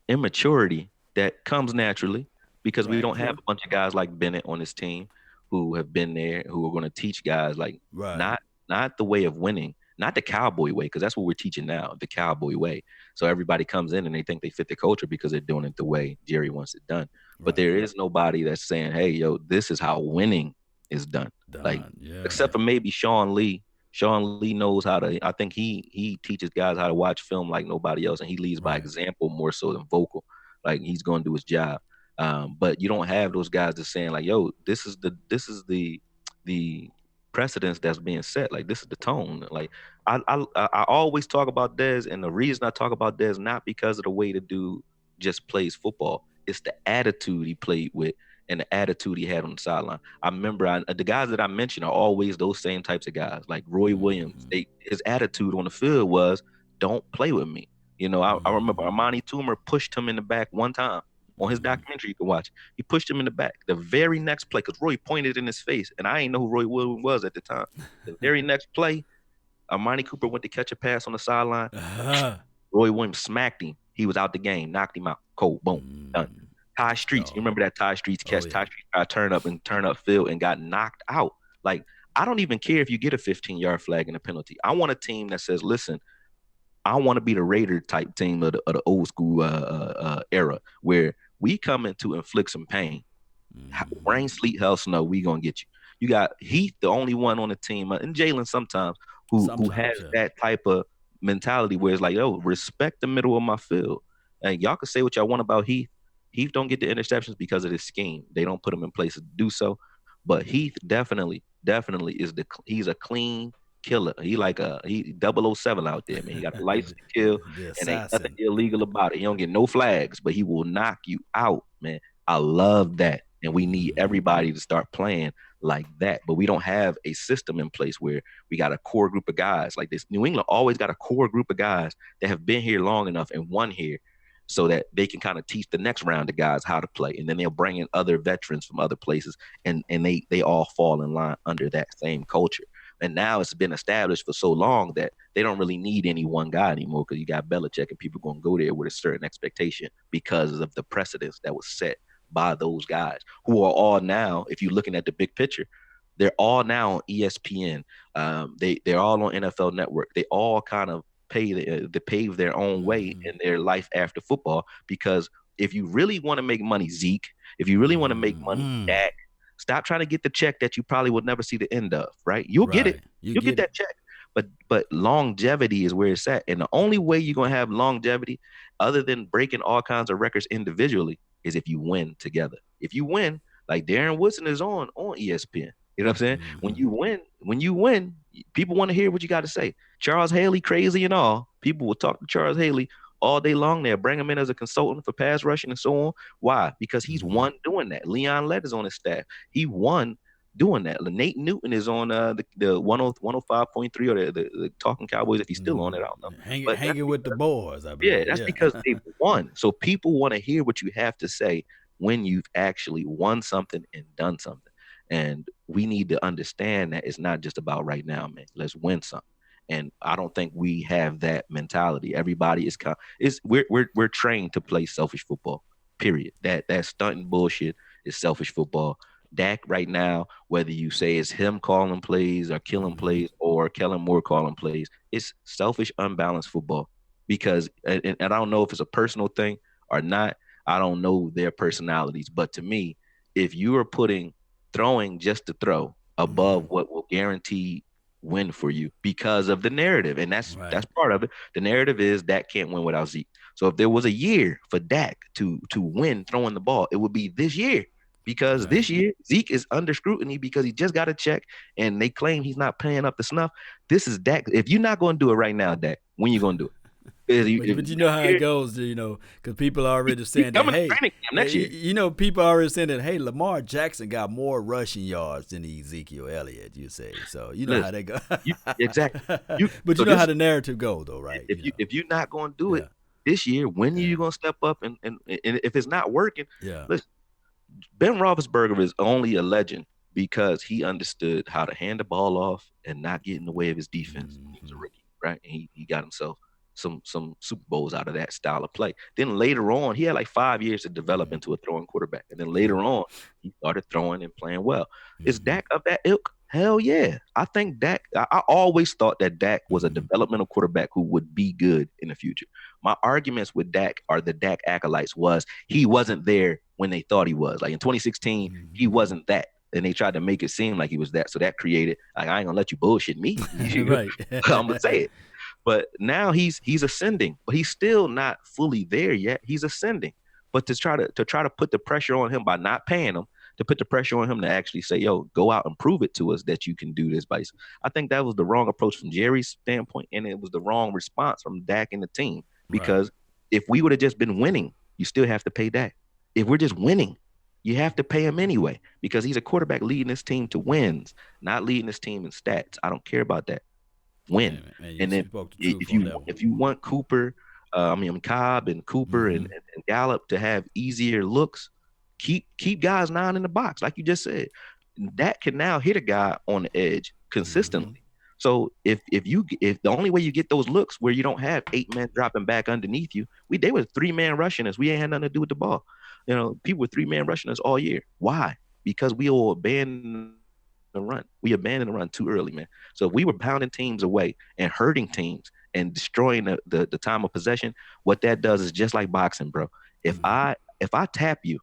immaturity that comes naturally because we don't have a bunch of guys like Bennett on this team who have been there, who are going to teach guys like not the way of winning, not the Cowboy way, because that's what we're teaching now, the Cowboy way. So everybody comes in and they think they fit the culture because they're doing it the way Jerry wants it done. But there is nobody that's saying, hey, yo, this is how winning is done. Except for maybe Sean Lee. Sean Lee knows how to. I think he teaches guys how to watch film like nobody else, and he leads by example more so than vocal. Like he's going to do his job. But you don't have those guys that's saying like, "Yo, this is the precedence that's being set. Like this is the tone." Like I always talk about Dez, and the reason I talk about Dez not because of the way the dude just plays football. It's the attitude he played with and the attitude he had on the sideline. I remember the guys that I mentioned are always those same types of guys, like Roy Williams. His attitude on the field was, "Don't play with me." You know, I remember Armani Toomer pushed him in the back one time on his documentary you can watch. He pushed him in the back. The very next play, because Roy pointed in his face, and I didn't know who Roy Williams was at the time. The very next play, Armani Cooper went to catch a pass on the sideline. Roy Williams smacked him. He was out the game, knocked him out. Cold, boom, done. Ty Streets, you remember that Ty Streets catch? Ty Streets got turn up field and got knocked out. Like, I don't even care if you get a 15-yard flag and a penalty. I want a team that says, listen, I want to be the Raider type team of the old school era where we come in to inflict some pain. Rain, sleet, hell, snow, we gonna get you. You got Heath, the only one on the team, and Jalen sometimes who has that type of mentality where it's like, yo, respect the middle of my field. And y'all can say what y'all want about Heath. Heath don't get the interceptions because of his scheme. They don't put him in places to do so. But Heath definitely is he's a clean killer. He 007 out there, man. He got a license to kill, and ain't nothing illegal about it. He don't get no flags, but he will knock you out, man. I love that, and we need everybody to start playing like that. But we don't have a system in place where we got a core group of guys like this. New England always got a core group of guys that have been here long enough and won here, so that they can kind of teach the next round of guys how to play. And then they'll bring in other veterans from other places, and they all fall in line under that same culture. And now it's been established for so long that they don't really need any one guy anymore because you got Belichick, and people going to go there with a certain expectation because of the precedence that was set by those guys who are all now, if you're looking at the big picture, they're all now on ESPN. They're all on NFL Network. They all kind of pave their own way in their life after football, because if you really want to make money, Zeke, if you really want to make money, Dak, stop trying to get the check that you probably will never see the end of, right? You'll get it. You'll get that check. But longevity is where it's at. And the only way you're going to have longevity, other than breaking all kinds of records individually, is if you win together. If you win, like Darren Woodson is on ESPN. You know what I'm saying? When you win, people want to hear what you got to say. Charles Haley, crazy and all, people will talk to Charles Haley all day long there, bring him in as a consultant for pass rushing and so on. Why? Because he's won doing that. Leon Lett is on his staff. He won doing that. Nate Newton is on the 105.3 or the Talking Cowboys, if he's still on it, I don't know. Hanging with the boys, I believe. Yeah, that's because they've won. So people want to hear what you have to say when you've actually won something and done something. And we need to understand that it's not just about right now, man. Let's win something. And I don't think we have that mentality. Everybody we're trained to play selfish football. Period. That stunting bullshit is selfish football. Dak right now, whether you say it's him calling plays or killing plays or Kellen Moore calling plays, it's selfish, unbalanced football. Because and I don't know if it's a personal thing or not. I don't know their personalities, but to me, if you are putting throwing just to throw above what will guarantee win for you because of the narrative, and that's part of it. The narrative is Dak can't win without Zeke. So if there was a year for Dak to win throwing the ball, it would be this year. Because this year, Zeke is under scrutiny because he just got a check and they claim he's not paying up the snuff. This is Dak. If you're not going to do it right now, Dak, when you going to do it? But you know how it goes, because people are already saying that, people are already saying that, hey, Lamar Jackson got more rushing yards than Ezekiel Elliott, you say. So you know how they go. Exactly. But you know how the narrative goes, though, right? If you're not going to do it this year, when are you going to step up? And if it's not working, listen, Ben Roethlisberger is only a legend because he understood how to hand the ball off and not get in the way of his defense. He was a rookie, right? And he got himself some Super Bowls out of that style of play. Then later on, he had like 5 years to develop into a throwing quarterback. And then later on, he started throwing and playing well. Is Dak of that ilk? Hell yeah. I think Dak, I always thought that Dak was a developmental quarterback who would be good in the future. My arguments with Dak are the Dak acolytes was he wasn't there when they thought he was. Like in 2016, he wasn't that. And they tried to make it seem like he was that. So that created, like, I ain't gonna let you bullshit me. Right. I'm gonna say it. But now he's ascending, but he's still not fully there yet. He's ascending. But to try to put the pressure on him by not paying him, to put the pressure on him to actually say, yo, go out and prove it to us that you can do this. I think that was the wrong approach from Jerry's standpoint, and it was the wrong response from Dak and the team. Because if we would have just been winning, you still have to pay Dak. If we're just winning, you have to pay him anyway, because he's a quarterback leading this team to wins, not leading this team in stats. I don't care about that. Win. Man, and then if you want Cooper, Cobb and Cooper and Gallup to have easier looks, keep guys 9 in the box, like you just said. That can now hit a guy on the edge consistently. So if the only way you get those looks where you don't have 8 men dropping back underneath you, they were 3-man rushing us. We ain't had nothing to do with the ball. People were 3-man rushing us all year. Why? Because we all abandoned the run. We abandoned the run too early, man. So if we were pounding teams away and hurting teams and destroying the time of possession, what that does is just like boxing, bro. If I tap you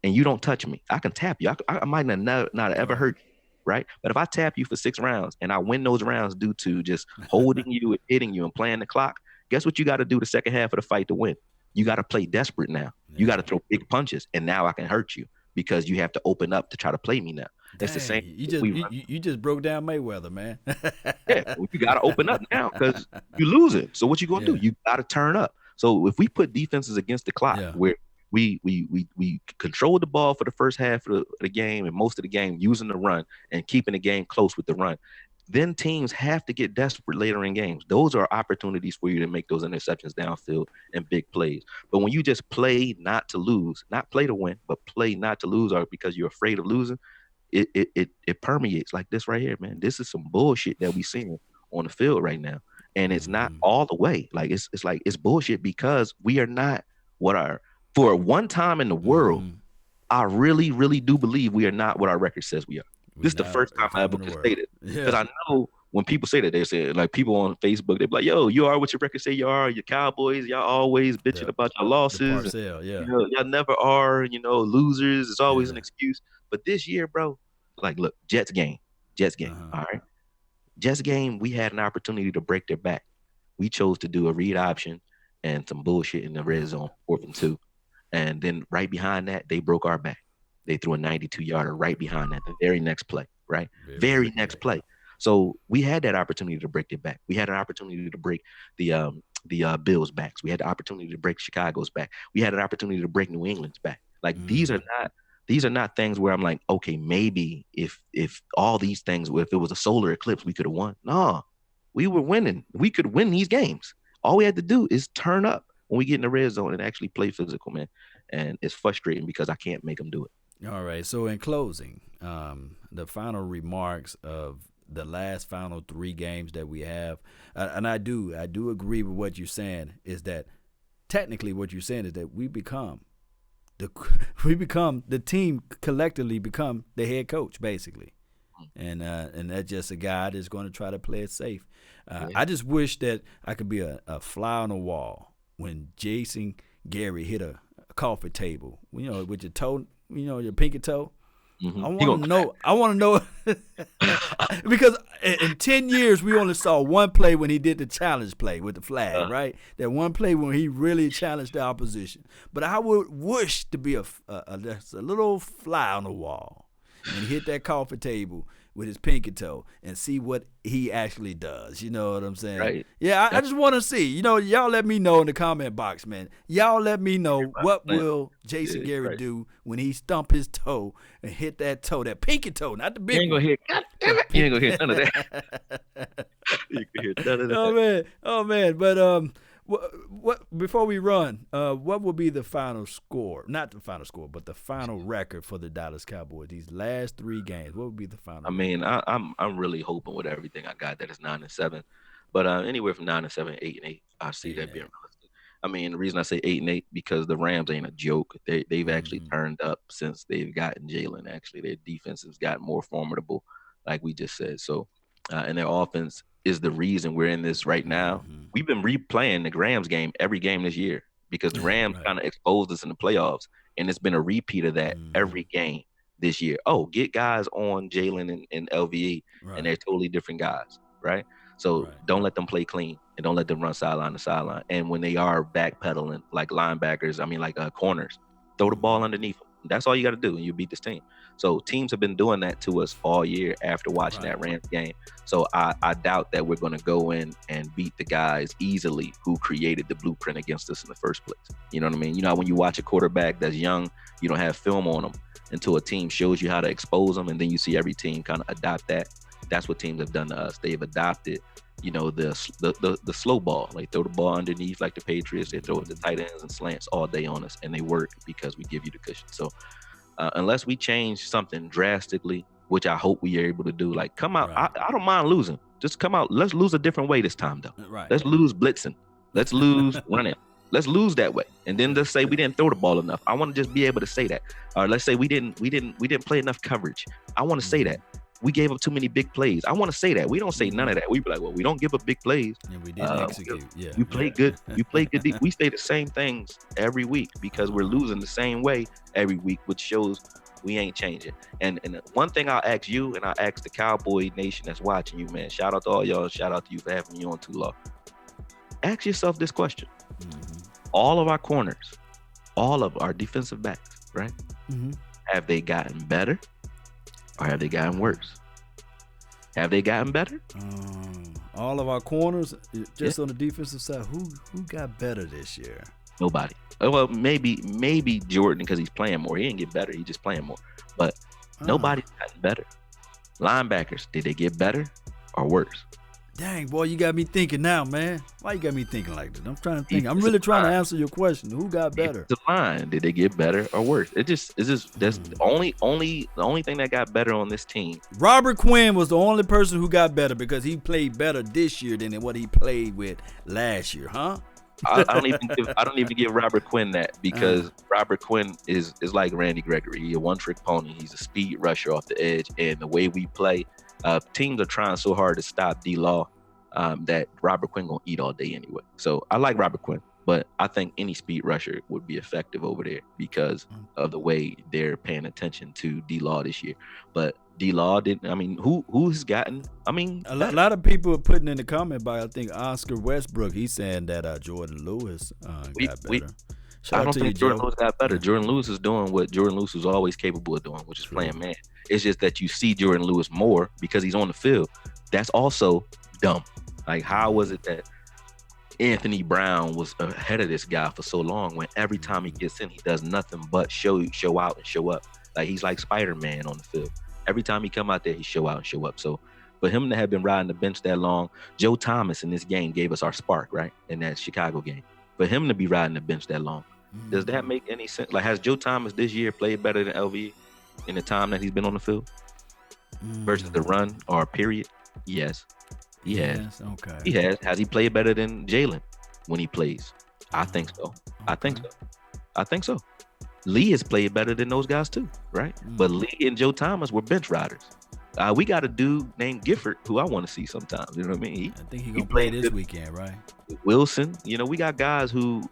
and you don't touch me, I can tap you. I might not ever hurt you, right? But if I tap you for 6 rounds and I win those rounds due to just holding you and hitting you and playing the clock, guess what you got to do the second half of the fight to win? You got to play desperate now. You got to throw big punches, and now I can hurt you because you have to open up to try to play me now. It's the same. You just broke down Mayweather, man. Yeah, you got to open up now because you lose it. So what you gonna do? You got to turn up. So if we put defenses against the clock, where we control the ball for the first half of the game and most of the game using the run and keeping the game close with the run, then teams have to get desperate later in games. Those are opportunities for you to make those interceptions downfield and big plays. But when you just play not to lose, not play to win, but play not to lose, or because you're afraid of losing, it permeates like this right here, man. This is some bullshit that we seeing on the field right now. And it's not all the way. Like it's bullshit because we are not for one time in the world, I really, really do believe we are not what our record says we are. This is the first time I ever could say that. Because I know when people say that, they say, like, people on Facebook, they're like, yo, you are what your record say you are. Your Cowboys, y'all always bitching about your losses. Y'all never are, losers. It's always an excuse. But this year, bro, like, look, Jets game. All right. Jets game, we had an opportunity to break their back. We chose to do a read option and some bullshit in the red zone, 4th and 2. And then right behind that, they broke our back. They threw a 92-yarder right behind that, the very next play, right? Very next play. So we had that opportunity to break their back. We had an opportunity to break the Bills' backs. We had the opportunity to break Chicago's back. We had an opportunity to break New England's back. Like, these are not things where I'm like, okay, maybe if all these things, if it was a solar eclipse, we could have won. No, we were winning. We could win these games. All we had to do is turn up when we get in the red zone and actually play physical, man. And it's frustrating because I can't make them do it. All right. So in closing, the final remarks of the final 3 games that we have, and I do agree with what you're saying, is that technically what you're saying is that we become the team collectively become the head coach, basically. And that's just a guy that's going to try to play it safe. I just wish that I could be a fly on the wall when Jason Garrett hit a coffee table, with your toe. your pinky toe. Mm-hmm. I want to know because in 10 years we only saw one play when he did the challenge play with the flag, right? That one play when he really challenged the opposition. But I would wish to be a little fly on the wall and hit that coffee table with his pinky toe and see what he actually does. You know what I'm saying? Right. Yeah, I just want to see. Y'all let me know in the comment box, man. Y'all let me know what will Jason Garrett do when he stump his toe and hit that toe, that pinky toe, not the big one. God damn it. You ain't gonna hear none of that. You can hear none of that. Oh man. But what before we run, what will be the final score? Not the final score, but the final record for the Dallas Cowboys. These last 3 games, what would be the final? I mean, I'm really hoping with everything I got that it's 9-7, but anywhere from 9-7, 8-8, I see that being realistic. I mean, the reason I say 8-8 because the Rams ain't a joke. They've actually turned up since they've gotten Jalen. Actually, their defense has gotten more formidable, like we just said. So, and their offense is the reason we're in this right now. We've been replaying the Rams game every game this year because the Rams kind of exposed us in the playoffs, and it's been a repeat of that every game this year. Oh, get guys on Jalen and LVE, and they're totally different guys, right? So don't let them play clean and don't let them run sideline to sideline. And when they are backpedaling like linebackers, corners, throw the ball underneath them. That's all you got to do, and you beat this team. So teams have been doing that to us all year after watching that Rams game. So I doubt that we're going to go in and beat the guys easily who created the blueprint against us in the first place. You know what I mean? You know, when you watch a quarterback that's young, you don't have film on them until a team shows you how to expose them, and then you see every team kind of adopt that. That's what teams have done to us. They've adopted, the slow ball. Like throw the ball underneath like the Patriots. They throw it to tight ends and slants all day on us, and they work because we give you the cushion. So unless we change something drastically, which I hope we are able to do, like come out. I don't mind losing. Just come out. Let's lose a different way this time, though. Let's lose blitzing. Let's lose running. Let's lose that way, and then let's say we didn't throw the ball enough. I want to just be able to say that. Or let's say we didn't play enough coverage. I want to say that. We gave up too many big plays. I want to say that. We don't say none of that. We be like, well, we don't give up big plays. And we didn't execute. We play good. We play good. We say the same things every week because we're losing the same way every week, which shows we ain't changing. And one thing I'll ask you, and I'll ask the Cowboy Nation that's watching you, man. Shout out to all y'all. Shout out to you for having me on too long. Ask yourself this question. All of our corners, all of our defensive backs, right? Have they gotten better? Or have they gotten worse? Have they gotten better? All of our corners, just on the defensive side, who got better this year? Nobody. Well, maybe Jordan because he's playing more. He didn't get better. He's just playing more. But nobody's gotten better. Linebackers, did they get better or worse? Dang, boy, you got me thinking now, man. Why you got me thinking like that? I'm trying to think. I'm really trying to answer your question. Who got better? The line, did they get better or worse? That's the only thing that got better on this team. Robert Quinn was the only person who got better because he played better this year than what he played with last year, huh? I don't even give Robert Quinn that because Robert Quinn is like Randy Gregory. He's a one-trick pony. He's a speed rusher off the edge, and the way we play. Teams are trying so hard to stop D-Law that Robert Quinn gonna eat all day anyway. So I like Robert Quinn, but I think any speed rusher would be effective over there because of the way they're paying attention to D-Law this year. But D-Law didn't. I mean, who's gotten? I mean, a lot of people are putting in the comment by I think Oscar Westbrook. He's saying that Jordan Lewis got better. I don't think Jordan Lewis got better. Jordan Lewis is doing what Jordan Lewis was always capable of doing, which is playing man. It's just that you see Jordan Lewis more because he's on the field. That's also dumb. Like, how was it that Anthony Brown was ahead of this guy for so long when every time he gets in, he does nothing but show out and show up. Like, he's like Spider-Man on the field. Every time he come out there, he show out and show up. So for him to have been riding the bench that long, Joe Thomas in this game gave us our spark, right? In that Chicago game. For him to be riding the bench that long, does that make any sense? Like, has Joe Thomas this year played better than LVE in the time that he's been on the field versus the run or period? Yes. He has. Okay. He has. Has he played better than Jalen when he plays? I think so. Okay. I think so. Lee has played better than those guys too, right? But Lee and Joe Thomas were bench riders. We got a dude named Gifford who I want to see sometimes. You know what I mean? I think he's gonna play this weekend, right? Wilson. You know, we got guys who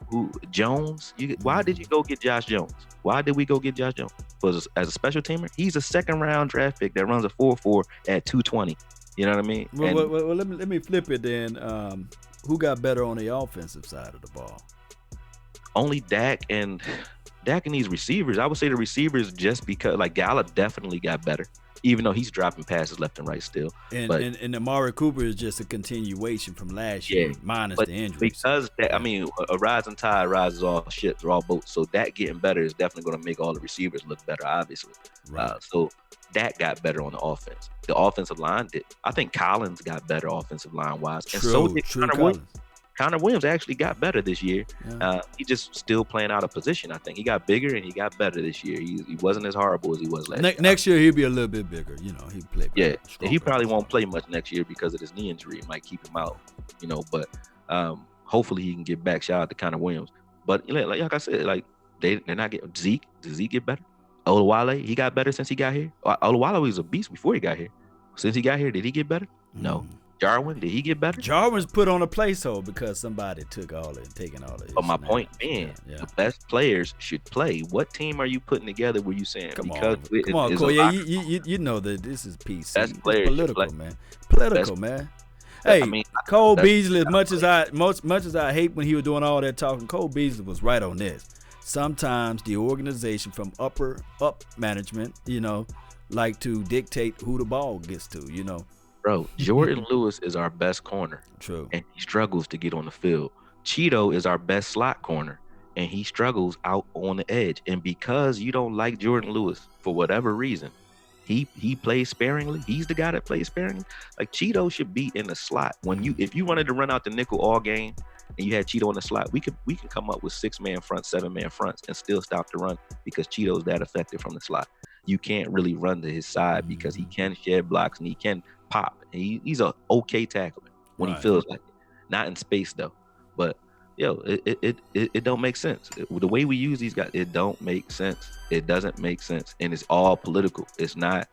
Jones. Why did you go get Josh Jones? Why did we go get Josh Jones? Because as a special teamer, he's a second-round draft pick that runs a 4.4 at 220. You know what I mean? Well, let me flip it then. Who got better on the offensive side of the ball? Only Dak and these receivers. I would say the receivers, just because like Gallup definitely got better, even though he's dropping passes left and right still. And Amari Cooper is just a continuation from last year, minus the injuries. Because I mean, a rising tide rises all ships or all boats. So that getting better is definitely going to make all the receivers look better, obviously. Right. So that got better on the offense. The offensive line did. I think Collins got better offensive line wise, and so did Connor Williams. Connor Williams actually got better this year. Yeah. He just still playing out of position. I think he got bigger and he got better this year. He wasn't as horrible as he was last year. Next year he'll be a little bit bigger. You know, he'll play better. Yeah, he probably won't play much next year because of his knee injury. It might keep him out. You know, but hopefully he can get back. Shout out to Connor Williams. But like I said, like they're not getting Zeke. Does Zeke get better? Olawale, he got better since he got here. Olawale was a beast before he got here. Since he got here, did he get better? No. Jarwin, did he get better? Jarwin's put on a placehold because somebody taking all of it. But my point being, the best players should play. What team are you putting together where you saying? Come on, Cole. You know that this is PC. That's political, man. Political, man. Hey, I mean, Cole Beasley, as much as I hate when he was doing all that talking, Cole Beasley was right on this. Sometimes the organization from up management, like to dictate who the ball gets to, Bro, Jordan Lewis is our best corner. True. And he struggles to get on the field. Cheeto is our best slot corner, and he struggles out on the edge. And because you don't like Jordan Lewis for whatever reason, he plays sparingly. He's the guy that plays sparingly. Like Cheeto should be in the slot. If you wanted to run out the nickel all game and you had Cheeto in the slot, we can come up with 6-man fronts, 7-man fronts, and still stop the run because Cheeto's that effective from the slot. You can't really run to his side because he can shed blocks and he can pop. He's a okay tackler when he feels like it. Not in space though. But it don't make sense. The way we use these guys, it don't make sense. It doesn't make sense, and it's all political. It's not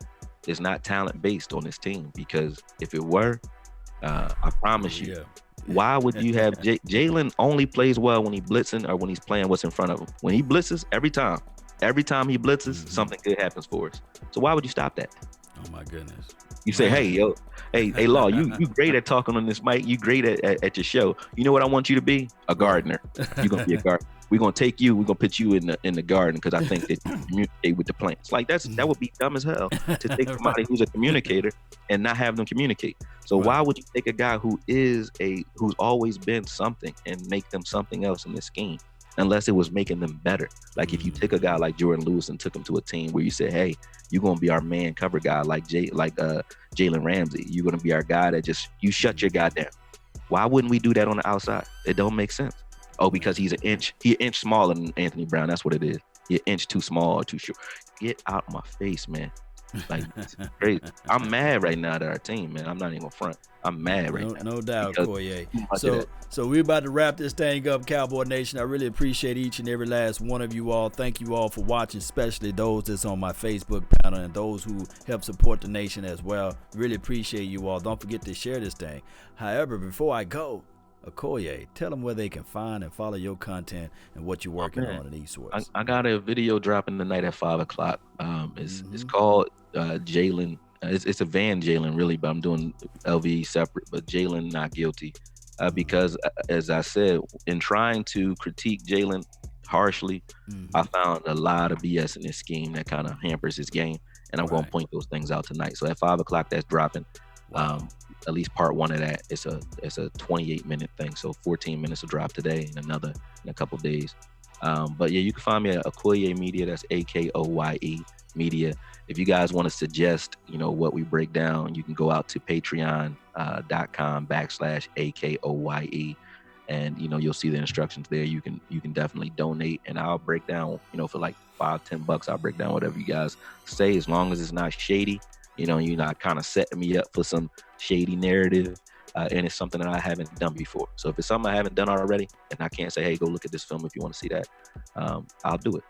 talent based on this team, because if it were, I promise you. Why would you have Jalen only plays well when he blitzing or when he's playing what's in front of him? When he blitzes, every time he blitzes, something good happens for us. So why would you stop that? Oh my goodness. You say, hey, Law, you great at talking on this mic. You great at your show. You know what I want you to be? A gardener. You're gonna be a gardener. We're gonna take you. We're gonna put you in the garden because I think that you communicate with the plants. Like that would be dumb as hell to take somebody who's a communicator and not have them communicate. So why would you take a guy who's always been something and make them something else in this scheme? Unless it was making them better. Like if you take a guy like Jordan Lewis and took him to a team where you say, hey, you're gonna be our man cover guy like Jalen Ramsey. You're gonna be our guy that you shut your guy down. Why wouldn't we do that on the outside? It don't make sense. Oh, because he's an inch smaller than Anthony Brown. That's what it is. You're an inch too small or too short. Get out of my face, man. Like, it's crazy. I'm mad right now at our team, man. I'm not even gonna front. I'm mad right now. No doubt, Koye. So we're about to wrap this thing up, Cowboy Nation. I really appreciate each and every last one of you all. Thank you all for watching, especially those that's on my Facebook panel and those who help support the nation as well. Really appreciate you all. Don't forget to share this thing. However, before I go, Okoye, tell them where they can find and follow your content and what you're working on in esports. I got a video dropping tonight at 5:00. It's called Jalen. It's a Van Jalen really, but I'm doing LV separate. But Jalen not guilty because, as I said, in trying to critique Jalen harshly, I found a lot of BS in this scheme that kind of hampers his game, and I'm going to point those things out tonight. So at 5:00, that's dropping. At least part one of that. It's a 28-minute thing, so 14 minutes will drop today, and another in a couple days. But yeah, you can find me at Akoye Media. That's AKOYE Media. If you guys want to suggest, what we break down, you can go out to patreon.com/AKOYE, and you'll see the instructions there. You can definitely donate, and I'll break down, for like $5-10, I'll break down whatever you guys say, as long as it's not shady. You're not kind of setting me up for some shady narrative. and it's something that I haven't done before. So if it's something I haven't done already, and I can't say, hey, go look at this film if you want to see that, I'll do it.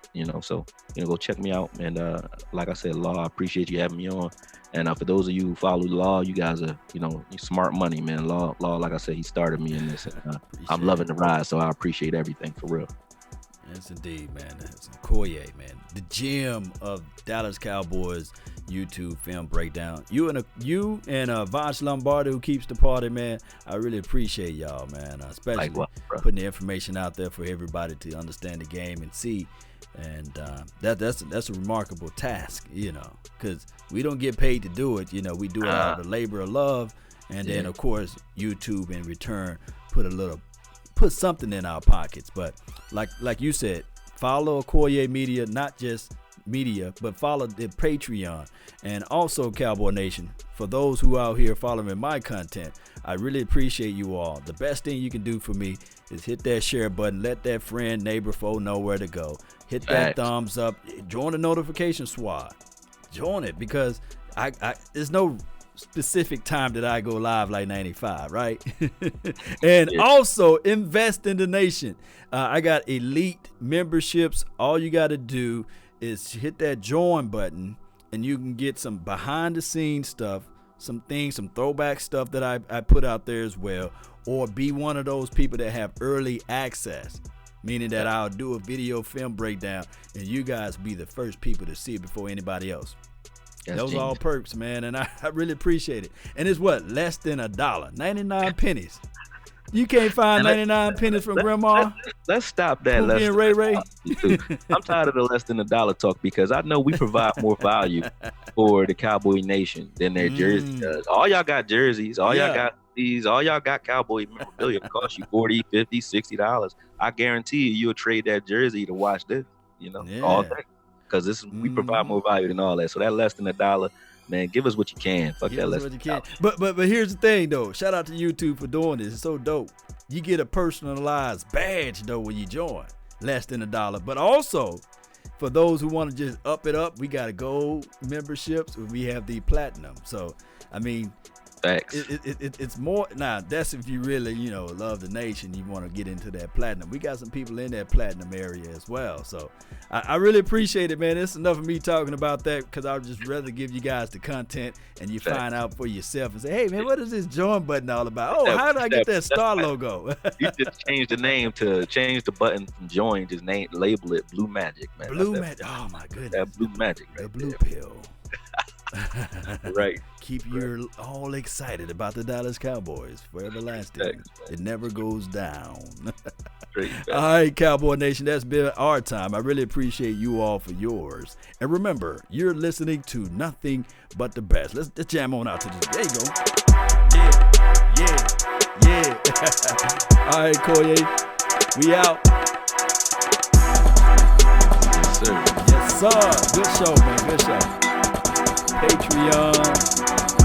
So go check me out. And like I said, Law, I appreciate you having me on. And for those of you who follow Law, you guys are, you smart money, man. Law, like I said, he started me in this. And, I'm loving the ride, so I appreciate everything for real. Yes, indeed, man. That's Okoye, man. The gem of Dallas Cowboys YouTube film breakdown. You and Vosh Lombardi, who keeps the party, man. I really appreciate y'all, man. Especially putting the information out there for everybody to understand the game and see. And that's a remarkable task, because we don't get paid to do it. We do it out of the labor of love, and then of course YouTube in return put something in our pockets. But like you said, follow Okoye Media, not just media, but follow the Patreon. And also, Cowboy Nation, for those who out here following my content, I really appreciate you all. The best thing you can do for me is hit that share button, let that friend, neighbor, foe know where to go. Hit that thumbs up, join the notification squad, join it, because I there's no specific time that I go live like 95, right? And also invest in the nation. I got elite memberships. All you got to do is hit that join button, and you can get some behind the scenes stuff, some throwback stuff that I put out there as well, or be one of those people that have early access, meaning that I'll do a video film breakdown and you guys be the first people to see it before anybody else. Those are all perks, man, and I really appreciate it. And it's less than $1, 99 pennies. You can't find 99 pennies from Grandma. Let's stop that. Ray. I'm tired of the less than $1 talk, because I know we provide more value for the Cowboy Nation than their jersey does. All y'all got jerseys. All y'all got these. All y'all got Cowboy memorabilia. It costs you $40, $50, $60. I guarantee you'll trade that jersey to watch this, all day. Because we provide more value than all that. So that less than $1, man, give us what you can. Fuck that less than $1. But here's the thing, though. Shout out to YouTube for doing this. It's so dope. You get a personalized badge, though, when you join. Less than $1. But also, for those who want to just up it up, we got a gold memberships. We have the platinum. So, I mean, Facts. It's more now. That's if you really love the nation. You want to get into that platinum. We got some people in that platinum area as well. So I really appreciate it, man. It's enough of me talking about that, because I'd just rather give you guys the content and you find out for yourself and say, hey, man, what is this join button all about? Oh, how do I get that star logo? You just change the name to change the button from join. Just label it Blue Magic, man. Blue Magic. Oh my goodness. That Blue Magic. The blue pill. Right. Keep you all excited about the Dallas Cowboys for everlasting. It never goes down. All right, Cowboy Nation, that's been our time. I really appreciate you all for yours. And remember, you're listening to nothing but the best. Let's jam on out to this. There you go. Yeah. All right, Koye, we out. Yes, sir. Good show, man. Good show. Patreon.